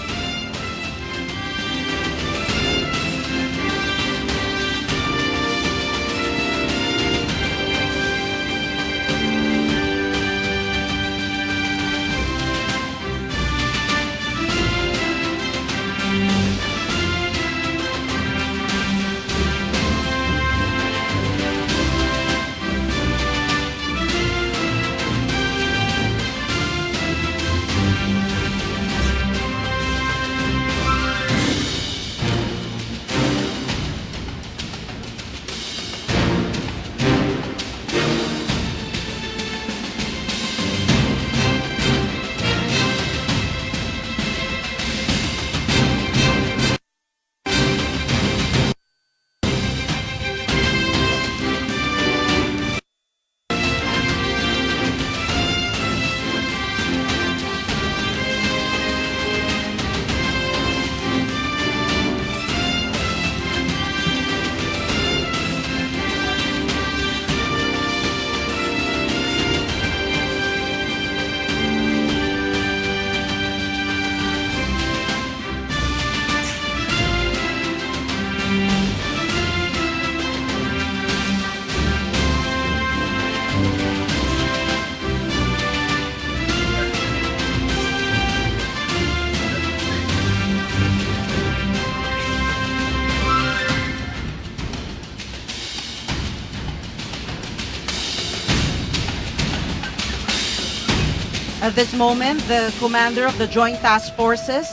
At this moment, the commander of the Joint Task Forces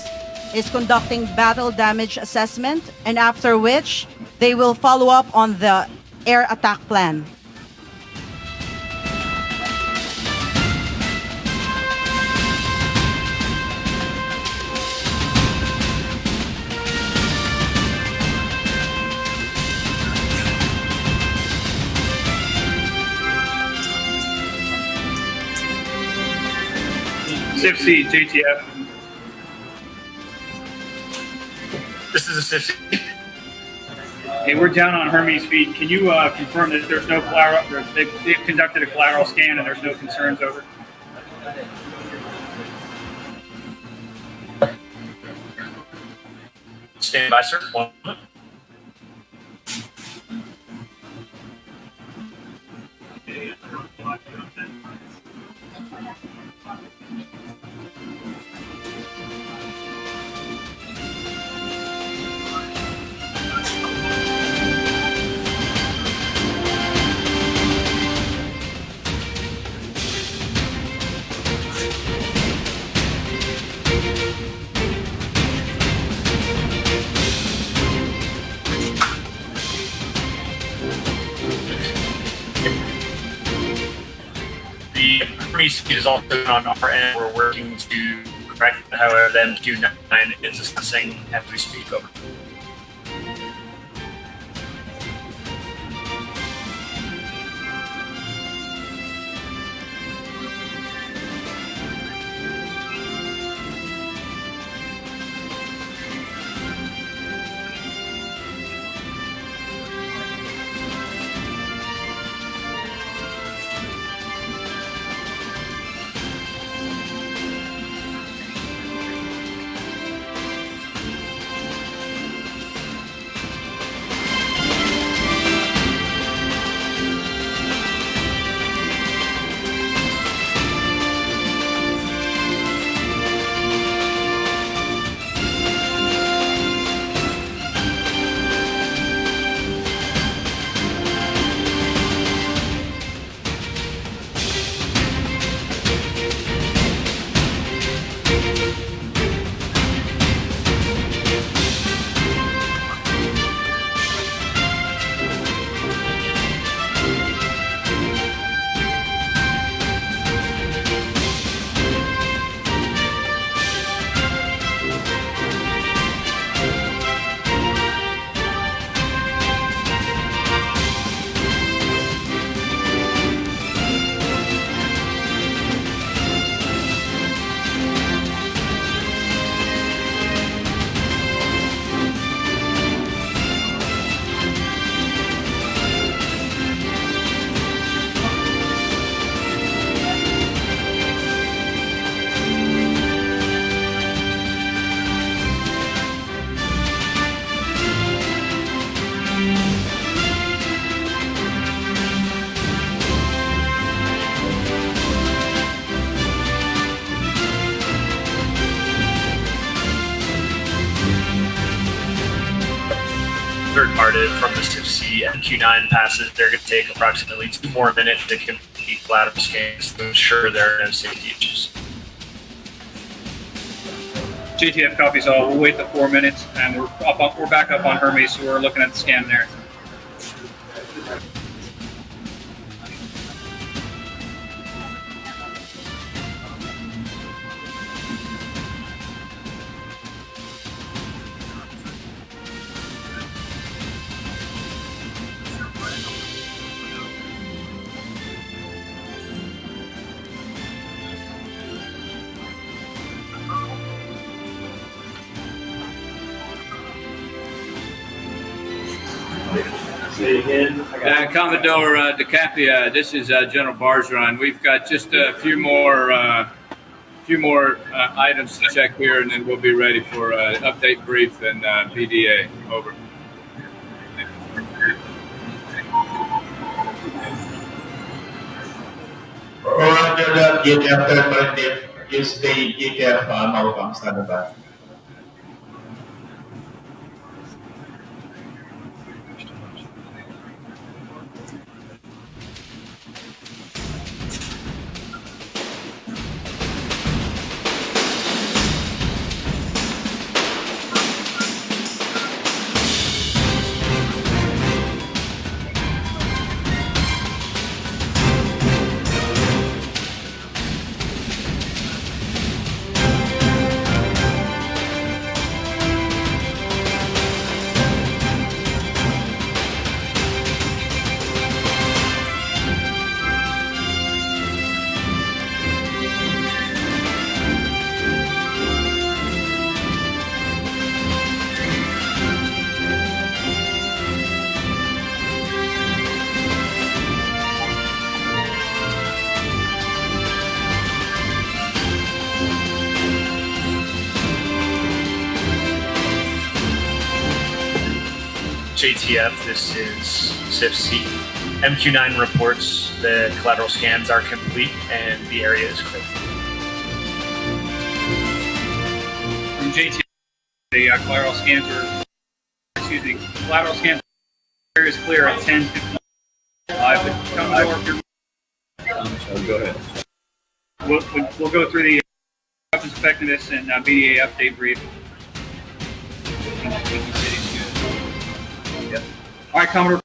is conducting battle damage assessment, and after which they will follow up on the air attack plan. CFC, JTF. This is a Hey, we're down on Hermes feed. Can you confirm that there's no collateral? They've conducted a collateral scan and there's no concerns over? Stand by, sir. 1 moment. The Hermes feed is also on our end. We're working to correct it. However, the MQ9 is discussing as we speak. Over. Third part is from the CIFC MQ9 passes, they're going to take approximately 2 more minutes to complete collateral scans to ensure there are no safety issues. GTF copies all. We'll wait the 4 minutes, and we're back up on Hermes, so we're looking at the scan there. Commodore DeCapia, this is General Bargeron. We've got just a few more items to check here, and then we'll be ready for an update brief and PDA. Over. Roger that, GTF third collective. Use the GTF Malcolm standard by. JTF, this is CIFC. MQ9 reports the collateral scans are complete and the area is clear. From JTF, the collateral scans area is clear at 10:59. Go ahead. We'll go through the weapons effectiveness and BDA update brief. All right, Commodore,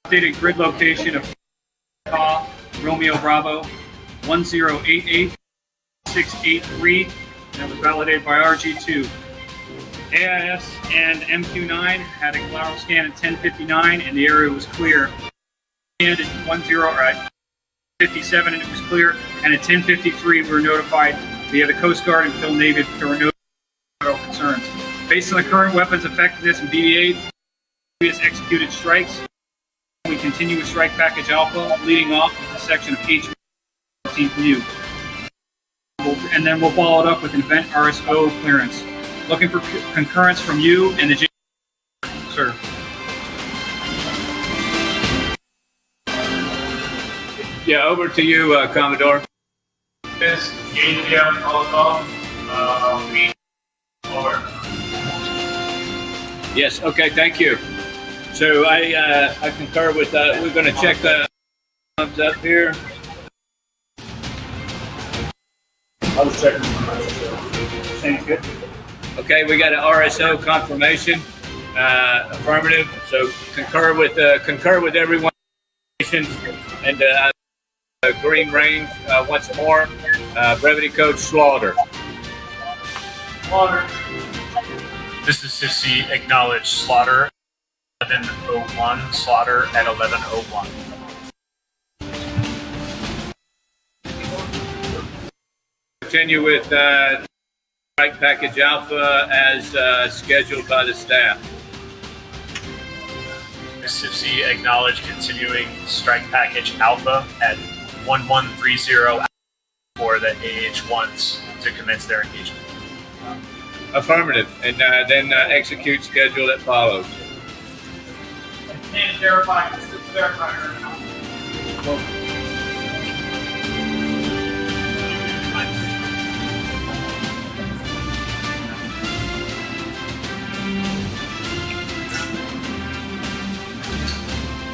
updated grid location of Romeo Bravo 1088683. That was validated by RG2. AIS and MQ9 had a collateral scan at 10:59 and the area was clear. And at 57 and it was clear. And at 10:53 we were notified via the Coast Guard and Phil Navy that there were no federal concerns. Based on the current weapons effectiveness and BDA, previous executed strikes, we continue with Strike Package Alpha, leading off with the section of H14 from you. And then we'll follow it up with an event RSO clearance. Looking for concurrence from you and the sir. Yeah, over to you, Commodore. This JTF protocol, over. Yes. Okay. Thank you. So I concur with that. We're going to check the thumbs up here. I was checking. Sounds good. Okay, we got an RSO confirmation, affirmative. So concur with everyone, and green range once more. Brevity code Slaughter. Slaughter. This is CIFC, acknowledge slaughter 1101, slaughter at 1101. Continue with Strike Package Alpha as scheduled by the staff. CIFC, acknowledge continuing Strike Package Alpha at 1130 for the AH-1s to commence their engagement. Affirmative, and then execute schedule that follows. Can't verify. This is verified right now.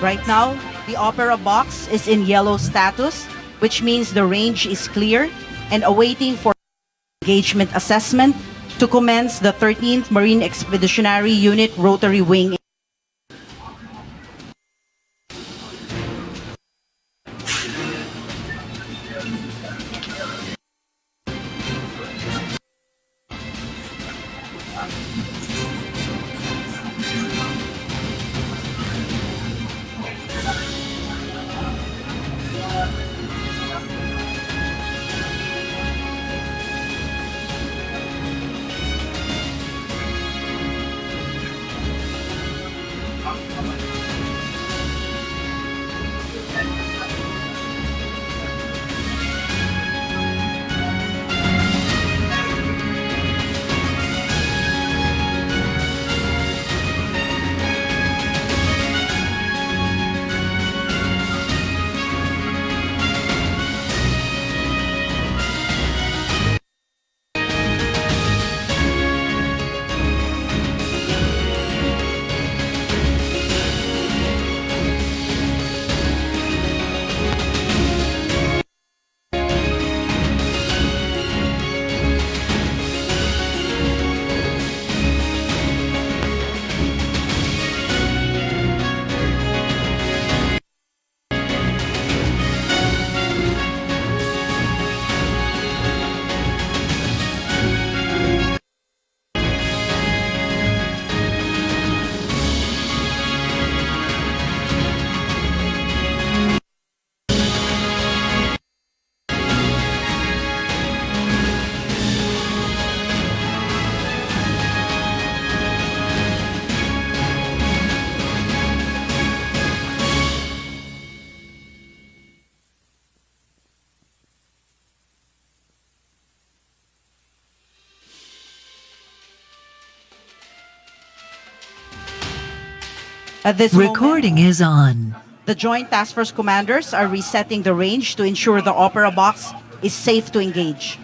Right now, the Opera box is in yellow status, which means the range is clear and awaiting for engagement assessment to commence the 13th Marine Expeditionary Unit Rotary Wing. At this moment, Recording is on. the Joint Task Force commanders are resetting the range to ensure the Opera Box is safe to engage.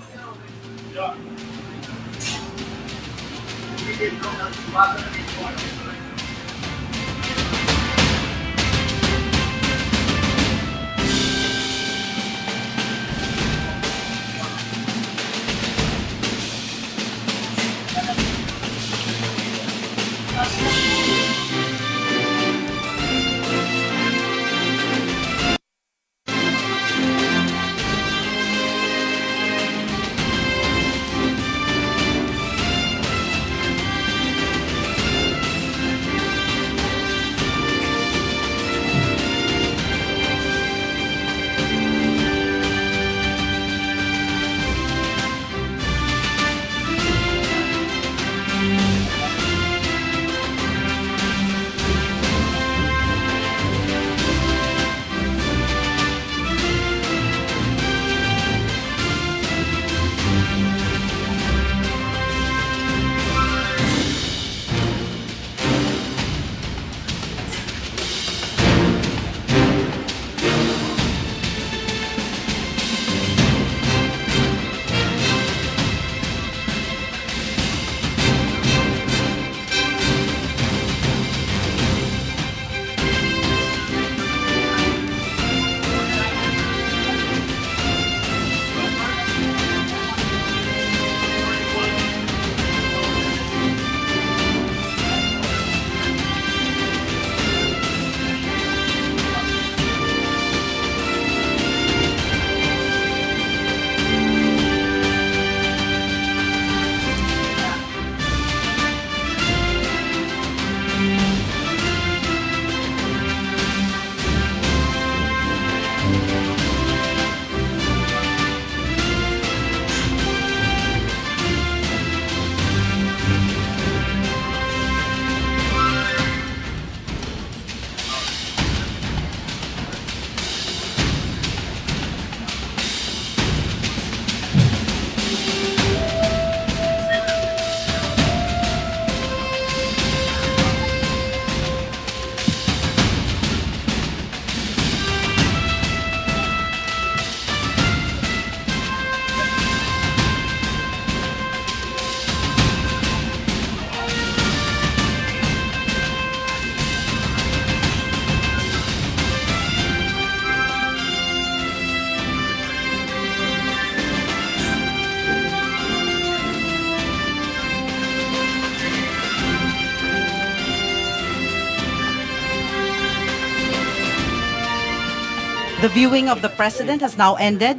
The viewing of the President has now ended.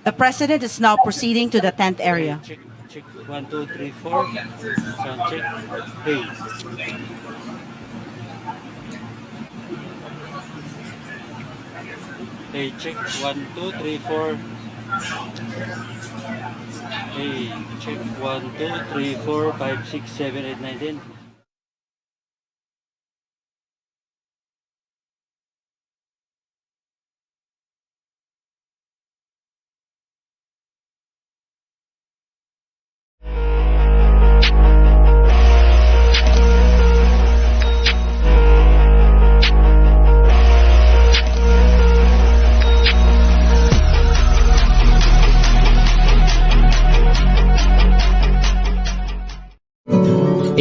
The President is now proceeding to the tent area. Check, check. 1, 2, 3, 4. Sound check. Hey. Hey, check. 1, 2, 3, 4. Hey, check. 1, 2, 3, 4, 5, 6, 7, 8, 9, 10.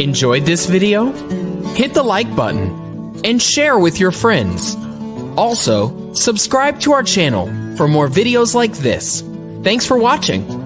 Enjoyed this video? Hit the like button and share with your friends. Also, subscribe to our channel for more videos like this. Thanks for watching.